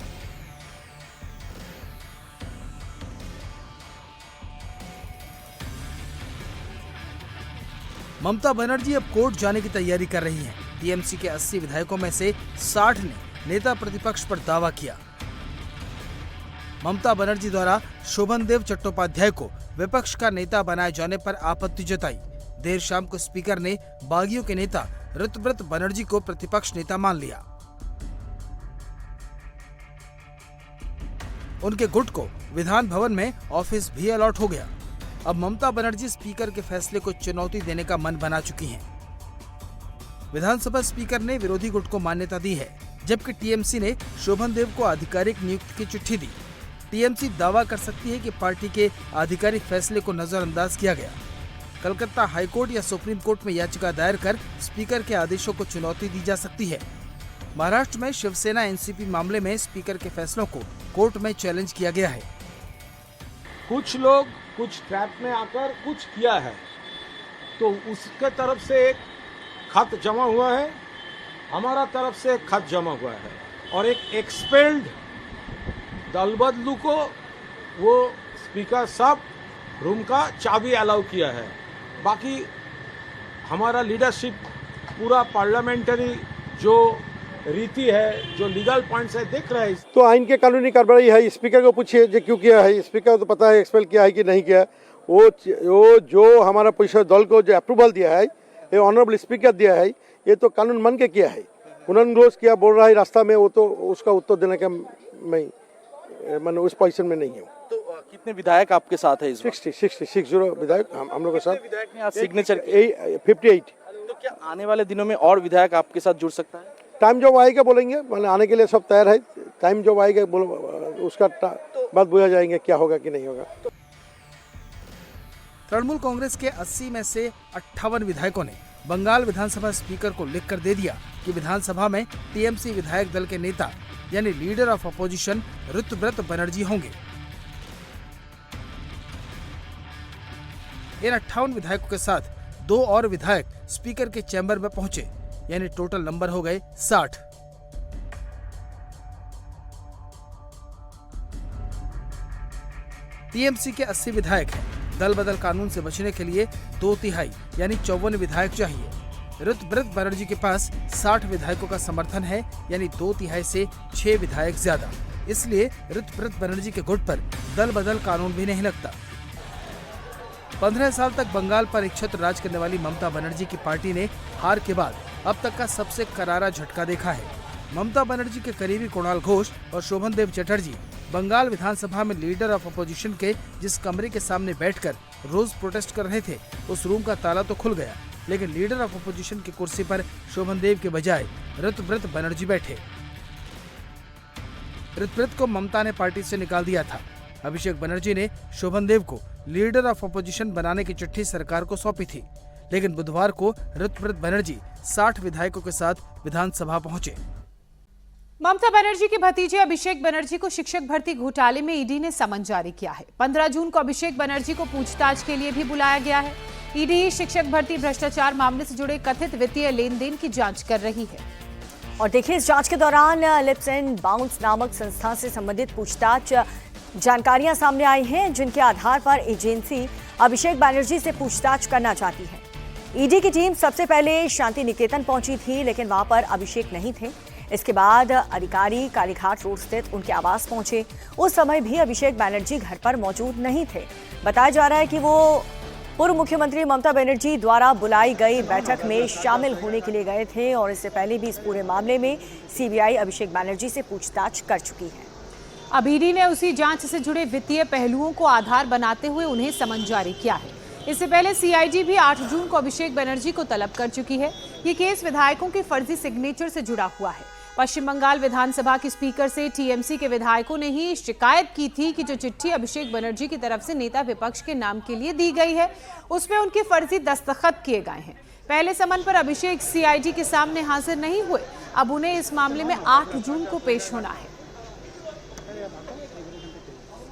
ममता बनर्जी अब कोर्ट जाने की तैयारी कर रही हैं। टीएमसी के 80 विधायकों में से 60 ने नेता प्रतिपक्ष पर दावा किया। ममता बनर्जी द्वारा शोभनदेव चट्टोपाध्याय को विपक्ष का नेता बनाए जाने पर आपत्ति जताई। देर शाम को स्पीकर ने बागियों के नेता ऋतव्रत बनर्जी को प्रतिपक्ष नेता मान लिया। उनके गुट को विधान भवन में ऑफिस भी अलॉट हो गया। अब ममता बनर्जी स्पीकर के फैसले को चुनौती देने का मन बना चुकी हैं। विधानसभा स्पीकर ने विरोधी गुट को मान्यता दी है, जबकि टीएमसी ने शोभनदेव को आधिकारिक नियुक्ति की चिट्ठी दी। टीएमसी दावा कर सकती है कि पार्टी के आधिकारिक फैसले को नजरअंदाज किया गया। कलकत्ता हाईकोर्ट या सुप्रीम कोर्ट में याचिका दायर कर स्पीकर के आदेशों को चुनौती दी जा सकती है। महाराष्ट्र में शिवसेना एनसीपी मामले में स्पीकर के फैसलों को कोर्ट में चैलेंज किया गया है। कुछ लोग कुछ ट्रैप में आकर कुछ किया है तो उसके तरफ से एक खत जमा हुआ है, हमारा तरफ से एक खत जमा हुआ है और एक एक्सपेल्ड दल बदलू को वो स्पीकर सब रूम का चाबी अलाउ किया है। बाकी हमारा लीडरशिप पूरा पार्लियामेंट्री जो रीति है, जो लीगल पॉइंट्स है, देख रहे हैं। तो आइन के कानूनी कार्रवाई है। स्पीकर को पूछिए जो क्यों किया है। स्पीकर को तो पता है एक्सपेल किया है कि नहीं किया। वो जो हमारा परिषद दल को जो अप्रूवल दिया है, ये ऑनरेबल स्पीकर दिया है, ये तो कानून मन के किया है। उन्होंने रोज किया बोल रहा है रास्ता में, वो तो उसका उत्तर देने का मैं उस पोजीशन में नहीं हूँ। तो कितने विधायक आपके साथ है? 60 विधायक हम लोग के साथ। विधायक ने आज सिग्नेचर 58। तो क्या आने वाले दिनों में और विधायक आपके साथ जुड़ सकता है? टाइम जब आएगा बोलेंगे, मैंने आने के लिए सब तैयार है। टाइम जब आएगा उसका बात बुझा जाएंगे क्या होगा कि नहीं होगा। तृणमूल कांग्रेस के 80 में से 58 विधायकों ने बंगाल विधानसभा स्पीकर को लिखकर दे दिया कि विधानसभा में टीएमसी विधायक दल के नेता यानी leader of opposition Ritabrata Banerjee होंगे। इन 58 विधायकों के साथ 2 और विधायक स्पीकर के चैम्बर में पहुंचे, यानी टोटल नंबर हो गए 60। टीएमसी के 80 विधायक हैं। दल बदल कानून से बचने के लिए 2/3 यानी 54 विधायक चाहिए। ऋतुव्रत बनर्जी के पास 60 विधायकों का समर्थन है, यानी 2/3 से 6 विधायक ज्यादा। इसलिए ऋतुव्रत बनर्जी के गुट पर दल बदल कानून भी नहीं लगता। 15 साल तक बंगाल पर एकछत्र राज करने वाली ममता बनर्जी की पार्टी ने हार के बाद अब तक का सबसे करारा झटका देखा है। ममता बनर्जी के करीबी कुणाल घोष और शोभनदेव चटर्जी बंगाल विधानसभा में लीडर ऑफ अपोजिशन के जिस कमरे के सामने बैठकर रोज प्रोटेस्ट कर रहे थे, उस रूम का ताला तो खुल गया, लेकिन लीडर ऑफ अपोजिशन की कुर्सी पर शोभनदेव के बजाय ऋतुव्रत बनर्जी बैठे। ऋतुव्रत को ममता ने पार्टी से निकाल दिया था। अभिषेक बनर्जी ने शोभनदेव को लीडर ऑफ अपोजिशन बनाने की चिट्ठी सरकार को सौंपी थी, लेकिन बुधवार को ऋतुव्रत बनर्जी 60 विधायकों के साथ विधानसभा पहुंचे। ममता बनर्जी के भतीजे अभिषेक बनर्जी को शिक्षक भर्ती घोटाले में ईडी ने समन जारी किया है। 15 जून को अभिषेक बनर्जी को पूछताछ के लिए भी बुलाया गया है। ईडी शिक्षक भर्ती भ्रष्टाचार मामले से जुड़े कथित वित्तीय लेन देन की जांच कर रही है। और देखिए, इस जांच के दौरान लिप्स एंड बाउंस नामक संस्था से संबंधित पूछताछ जानकारियां सामने आई हैं, जिनके आधार पर एजेंसी अभिषेक बनर्जी से पूछताछ करना चाहती है। ईडी की टीम सबसे पहले शांति निकेतन पहुंची थी, लेकिन वहां पर अभिषेक नहीं थे। इसके बाद अधिकारी कालीघाट रोड स्थित उनके आवास पहुंचे। उस समय भी अभिषेक बनर्जी घर पर मौजूद नहीं थे। बताया जा रहा है कि वो पूर्व मुख्यमंत्री ममता बनर्जी द्वारा बुलाई गई बैठक में शामिल होने के लिए गए थे और इससे पहले भी इस पूरे मामले में सीबीआई अभिषेक बनर्जी से पूछताछ कर चुकी है। अब ईडी ने उसी जांच से जुड़े वित्तीय पहलुओं को आधार बनाते हुए उन्हें समन जारी किया है। इससे पहले सीआईडी भी 8 जून को अभिषेक बनर्जी को तलब कर चुकी है। ये केस विधायकों के फर्जी सिग्नेचर से जुड़ा हुआ है। पश्चिम बंगाल विधानसभा के स्पीकर से टीएमसी के विधायकों ने ही शिकायत की थी कि जो चिट्ठी अभिषेक बनर्जी की तरफ से नेता विपक्ष के नाम के लिए दी गई है, उसमें उनके फर्जी दस्तखत किए गए हैं। पहले समन पर अभिषेक सीआईडी के सामने हाजिर नहीं हुए। अब उन्हें इस मामले में 8 जून को पेश होना है।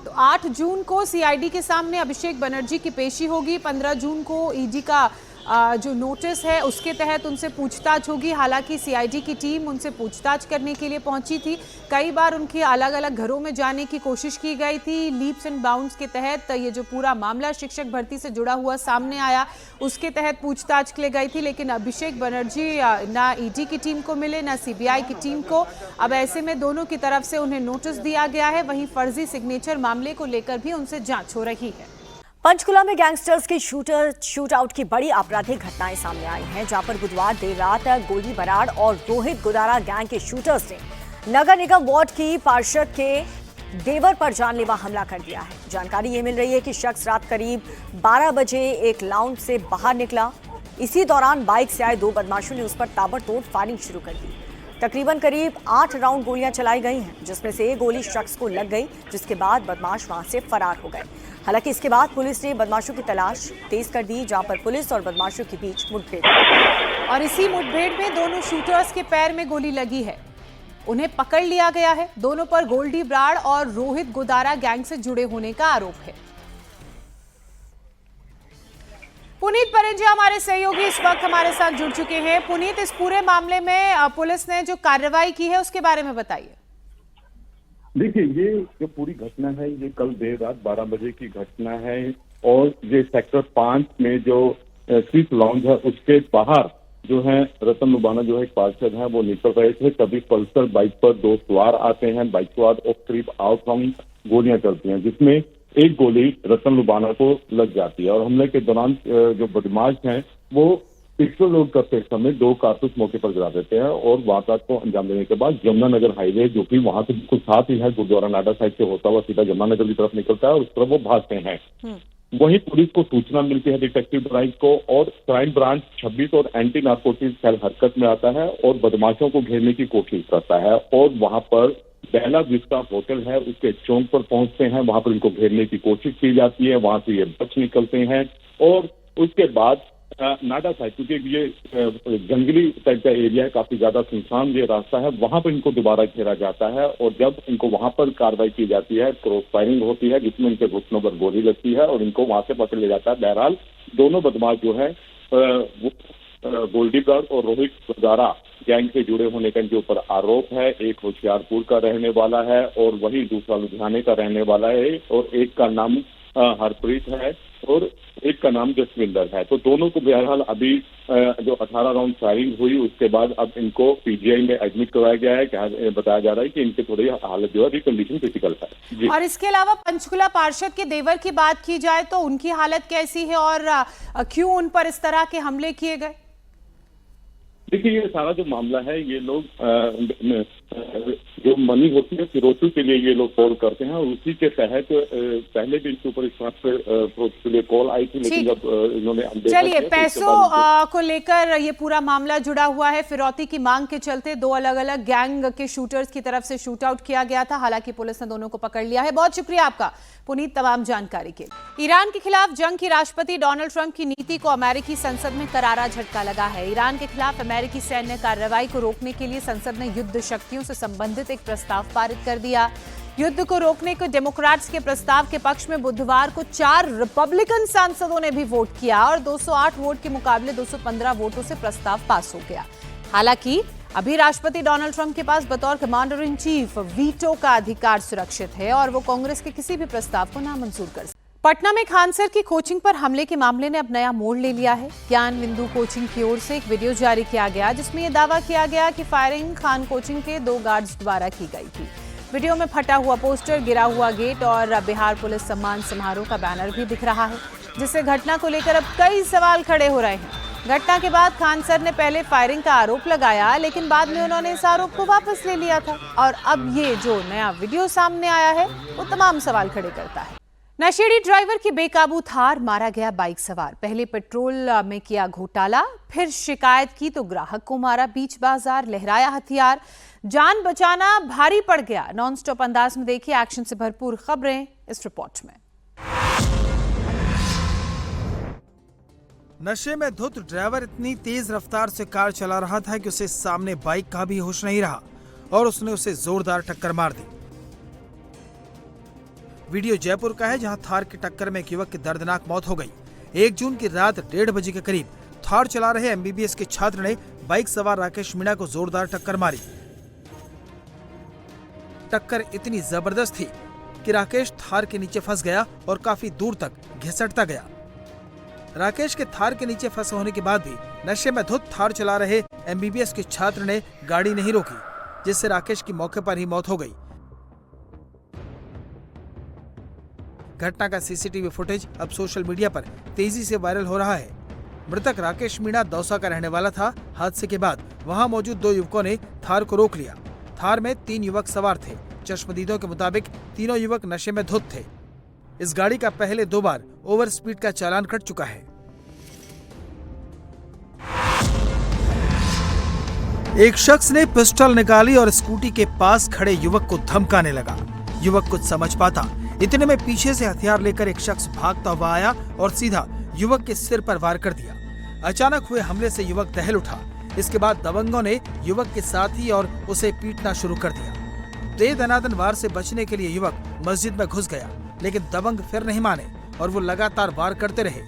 तो 8 जून को सीआईडी के सामने अभिषेक बनर्जी की पेशी होगी। 15 जून को ईडी का जो नोटिस है उसके तहत उनसे पूछताछ होगी। हालांकि सीआईडी की टीम उनसे पूछताछ करने के लिए पहुंची थी। कई बार उनके अलग अलग घरों में जाने की कोशिश की गई थी। लीप्स एंड बाउंड्स के तहत ये जो पूरा मामला शिक्षक भर्ती से जुड़ा हुआ सामने आया, उसके तहत पूछताछ के लिए गई थी, लेकिन अभिषेक बनर्जी ना ईडी की टीम को मिले ना सीबीआई की टीम को। अब ऐसे में दोनों की तरफ से उन्हें नोटिस दिया गया है। वहीं फर्जी सिग्नेचर मामले को लेकर भी उनसे जांच हो रही है। पंचकुला में गैंगस्टर्स की शूट आउट की बड़ी आपराधिक घटनाएं सामने आई हैं, जहां पर बुधवार देर रात गोली बराड़ और रोहित गुदारा गैंग के शूटर्स ने नगर निगम वार्ड की पार्षद के देवर पर जानलेवा हमला कर दिया है। जानकारी ये मिल रही है कि शख्स रात करीब 12 बजे एक लाउंज से बाहर निकला। इसी दौरान बाइक से आए 2 बदमाशों ने उस पर ताबड़तोड़ फायरिंग शुरू कर दी। तकरीबन करीब 8 राउंड गोलियां चलाई गई हैं, जिसमें से एक गोली शख्स को लग गई, जिसके बाद बदमाश वहां से फरार हो गए। हालांकि इसके बाद पुलिस ने बदमाशों की तलाश तेज कर दी, जहां पर पुलिस और बदमाशों के बीच मुठभेड़ और इसी मुठभेड़ में दोनों शूटर्स के पैर में गोली लगी है। उन्हें पकड़ लिया गया है। दोनों पर गोल्डी बराड़ और रोहित गुदारा गैंग से जुड़े होने का आरोप है। पुनीत परिंजा हमारे सहयोगी इस वक्त हमारे साथ जुड़ चुके हैं। पुनीत, इस पूरे मामले में पुलिस ने जो कार्रवाई की है उसके बारे में बताइए। देखिए, ये जो पूरी घटना है ये कल देर रात 12 बजे की घटना है और ये सेक्टर 5 में जो स्वीट लॉन्ज है उसके बाहर जो है रतन लुबाना जो है एक पार्षद है वो निकल रहे थे, तभी पल्सर बाइक पर दो सवार आते हैं। बाइक सवार और करीब आउट राउंड गोलियां चलती हैं जिसमें एक गोली रतन लुबाना को लग जाती है और हमले के दौरान जो बदमाश हैं वो पिस्टल लोड करते समय 2 कारतूस मौके पर गिरा देते हैं और वारदात को अंजाम देने के बाद यमुनानगर हाईवे जो कि वहां से बिल्कुल साथ ही है, गुरुद्वारा नाडा साइड से होता हुआ सीधा यमुनानगर की तरफ निकलता है और उस तरफ वो भागते हैं। वहीं पुलिस को सूचना मिलती है डिटेक्टिव ब्रांच को और क्राइम ब्रांच 26 और एंटी नार्कोटिक्स सेल हरकत में आता है और बदमाशों को घेरने की कोशिश करता है और वहां पर बेला विस्टा होटल है उसके चौक पर पहुंचते हैं, वहां पर इनको घेरने की कोशिश की जाती है, वहां से ये बच निकलते हैं और उसके बाद नाडा साइड क्योंकि ये जंगली टाइप का एरिया है, काफी ज्यादा सुनसान ये रास्ता है, वहां पर इनको दोबारा घेरा जाता है और जब इनको वहां पर कार्रवाई की जाती है क्रॉस फायरिंग होती है जिसमें इनके घुटनों पर गोली लगती है और इनको वहां से पकड़ लिया जाता है। बहरहाल दोनों बदमाश जो है वो गोल्डी ब्रद और रोहित बजारा गैंग से जुड़े होने का इनके ऊपर आरोप है। एक होशियारपुर का रहने वाला है और वही दूसरा लुधियाने का रहने वाला है और एक का नाम हरप्रीत है और एक का नाम जसविंदर है। तो दोनों को बहरहाल अभी जो 18 राउंड फायरिंग हुई उसके बाद अब इनको पीजीआई में एडमिट करवाया गया है। बताया जा रहा है कि इनकी थोड़ी हालत जो है कंडीशन क्रिटिकल है जी। और इसके अलावा पंचकुला पार्षद के देवर की बात की जाए तो उनकी हालत कैसी है और क्यों उन पर इस तरह के हमले किए गए? देखिए, ये सारा जो मामला है ये लोग जो मनी होती है फिरौती के लिए ये लोग कॉल करते हैं और उसी के तहत पहले भी इनके ऊपर इस बात के लिए कॉल आई थी लेकिन जब इन्होंने चलिए पैसों को लेकर ये पूरा मामला जुड़ा हुआ है। फिरौती की मांग के चलते 2 अलग अलग गैंग के शूटर्स की तरफ से शूट आउट किया गया था, हालांकि पुलिस ने दोनों को पकड़ लिया है। बहुत शुक्रिया आपका पुनीत तमाम जानकारी के लिए। ईरान के खिलाफ जंग की राष्ट्रपति डोनाल्ड ट्रंप की नीति को अमेरिकी संसद में करारा झटका लगा है। ईरान के खिलाफ अमेरिकी सैन्य कार्रवाई को रोकने के लिए संसद ने युद्ध शक्तियों से संबंधित एक प्रस्ताव पारित कर दिया। युद्ध को रोकने को डेमोक्रेट्स के प्रस्ताव के पक्ष में बुधवार को 4 रिपब्लिकन सांसदों ने भी वोट किया और 208 वोट के मुकाबले 215 वोटों से प्रस्ताव पास हो गया। हालांकि अभी राष्ट्रपति डोनाल्ड ट्रंप के पास बतौर कमांडर इन चीफ वीटो का अधिकार सुरक्षित है और वो कांग्रेस के किसी भी प्रस्ताव को नामंजूर कर सकते। पटना में खान सर की कोचिंग पर हमले के मामले ने अब नया मोड़ ले लिया है। ज्ञान बिंदु कोचिंग की ओर से एक वीडियो जारी किया गया जिसमें यह दावा किया गया कि फायरिंग खान कोचिंग के 2 गार्ड्स द्वारा की गई थी। वीडियो में फटा हुआ पोस्टर, गिरा हुआ गेट और बिहार पुलिस सम्मान समारोह का बैनर भी दिख रहा है, जिससे घटना को लेकर अब कई सवाल खड़े हो रहे हैं। घटना के बाद खान सर ने पहले फायरिंग का आरोप लगाया लेकिन बाद में उन्होंने इस आरोप को वापस ले लिया था और अब ये जो नया वीडियो सामने आया है वो तमाम सवाल खड़े करता है। नशेड़ी ड्राइवर की बेकाबू थार, मारा गया बाइक सवार। पहले पेट्रोल में किया घोटाला, फिर शिकायत की तो ग्राहक को मारा बीच बाजार, लहराया हथियार, जान बचाना भारी पड़ गया। नॉन स्टॉप अंदाज में देखिए एक्शन से भरपूर खबरें इस रिपोर्ट में। नशे में धुत ड्राइवर इतनी तेज रफ्तार से कार चला रहा था कि उसे सामने बाइक का भी होश नहीं रहा और उसने उसे जोरदार टक्कर मार दी। वीडियो जयपुर का है जहां थार की टक्कर में एक युवक की दर्दनाक मौत हो गई। 1 जून की रात 1:30 बजे के करीब थार चला रहे एमबीबीएस के छात्र ने बाइक सवार राकेश मीणा को जोरदार टक्कर मारी। टक्कर इतनी जबरदस्त थी कि राकेश थार के नीचे फंस गया और काफी दूर तक घिसटता गया। राकेश के थार के नीचे फंसे होने के बाद भी नशे में धुत थार चला रहे एमबीबीएस के छात्र ने गाड़ी नहीं रोकी, जिससे राकेश की मौके पर ही मौत हो गई। घटना का सीसीटीवी फुटेज अब सोशल मीडिया पर तेजी से वायरल हो रहा है। मृतक राकेश मीणा दौसा का रहने वाला था। हादसे के बाद वहां मौजूद 2 युवकों ने थार को रोक लिया। थार में 3 युवक सवार थे। चश्मदीदों के मुताबिक तीनों युवक नशे में धुत थे। इस गाड़ी का पहले 2 बार ओवर स्पीड का चालान कट चुका है। एक शख्स ने पिस्टल निकाली और स्कूटी के पास खड़े युवक को धमकाने लगा। युवक कुछ समझ पाता, इतने में पीछे से हथियार लेकर एक शख्स भागता हुआ आया और सीधा युवक के सिर पर वार कर दिया। अचानक हुए हमले से युवक दहल उठा। इसके बाद दबंगों ने युवक के साथी और उसे पीटना शुरू कर दिया। दे दनादन वार से बचने के लिए युवक मस्जिद में घुस गया, लेकिन दबंग फिर नहीं माने और वो लगातार वार करते रहे।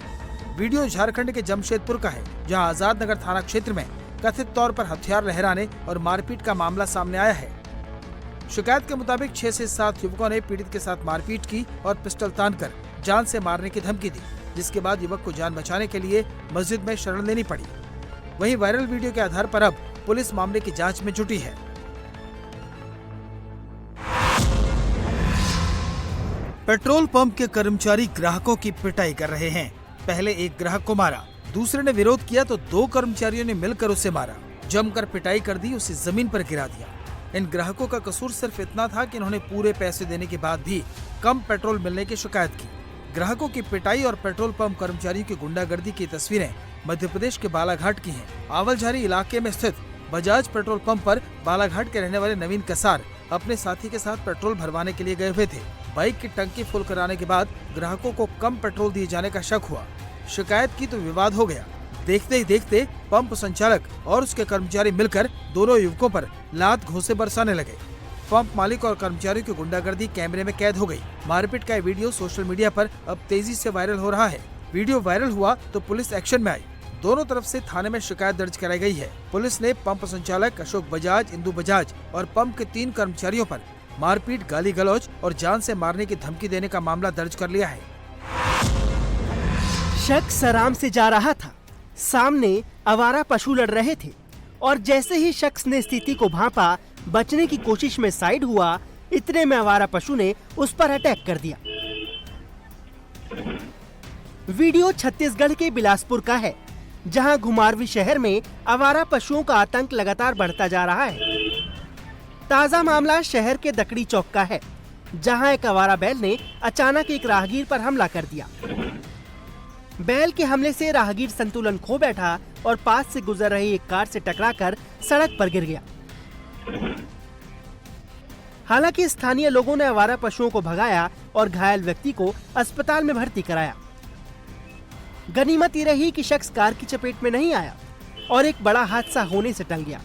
वीडियो झारखंड के जमशेदपुर का है, जहां आजाद नगर थाना क्षेत्र में कथित तौर पर हथियार लहराने और मारपीट का मामला सामने आया है। शिकायत के मुताबिक 6 से 7 युवकों ने पीड़ित के साथ मारपीट की और पिस्टल तानकर जान से मारने की धमकी दी, जिसके बाद युवक को जान बचाने के लिए मस्जिद में शरण लेनी पड़ी। वहीं वायरल वीडियो के आधार पर अब पुलिस मामले की जांच में जुटी है। पेट्रोल पंप के कर्मचारी ग्राहकों की पिटाई कर रहे हैं। पहले एक ग्राहक को मारा, दूसरे ने विरोध किया तो 2 कर्मचारियों ने मिलकर उसे मारा, जमकर पिटाई कर दी, उसे जमीन पर गिरा दिया। इन ग्राहकों का कसूर सिर्फ इतना था कि इन्होंने पूरे पैसे देने के बाद भी कम पेट्रोल मिलने की शिकायत की। ग्राहकों की पिटाई और पेट्रोल पंप कर्मचारियों की गुंडागर्दी की तस्वीरें मध्य प्रदेश के बालाघाट की हैं। आवलझारी इलाके में स्थित बजाज पेट्रोल पंप पर बालाघाट के रहने वाले नवीन कसार अपने साथी के साथ पेट्रोल भरवाने के लिए गए हुए थे। बाइक की टंकी फुल कराने के बाद ग्राहकों को कम पेट्रोल दिए जाने का शक हुआ। शिकायत की तो विवाद हो गया। देखते ही देखते पंप संचालक और उसके कर्मचारी मिलकर दोनों युवकों पर लात घूंसे बरसाने लगे। पंप मालिक और कर्मचारियों की गुंडागर्दी कैमरे में कैद हो गई। मारपीट का वीडियो सोशल मीडिया पर अब तेजी से वायरल हो रहा है। वीडियो वायरल हुआ तो पुलिस एक्शन में आई। दोनों तरफ से थाने में शिकायत दर्ज कराई गई है। पुलिस ने पंप संचालक अशोक बजाज, इंदु बजाज और पंप के 3 कर्मचारियों पर मारपीट, गाली गलौज और जान से मारने की धमकी देने का मामला दर्ज कर लिया है। शख्स आराम से जा रहा था, सामने आवारा पशु लड़ रहे थे और जैसे ही शख्स ने स्थिति को भांपा, बचने की कोशिश में साइड हुआ, इतने में आवारा पशु ने उस पर अटैक कर दिया। वीडियो छत्तीसगढ़ के बिलासपुर का है, जहां घुमारवी शहर में आवारा पशुओं का आतंक लगातार बढ़ता जा रहा है। ताजा मामला शहर के दकड़ी चौक का है, जहां एक आवारा बैल ने अचानक एक राहगीर पर हमला कर दिया। बैल के हमले से राहगीर संतुलन खो बैठा और पास से गुजर रही एक कार से टकराकर सड़क पर गिर गया। हालांकि स्थानीय लोगों ने आवारा पशुओं को भगाया और घायल व्यक्ति को अस्पताल में भर्ती कराया। गनीमत ये रही कि शख्स कार की चपेट में नहीं आया और एक बड़ा हादसा होने से टल गया।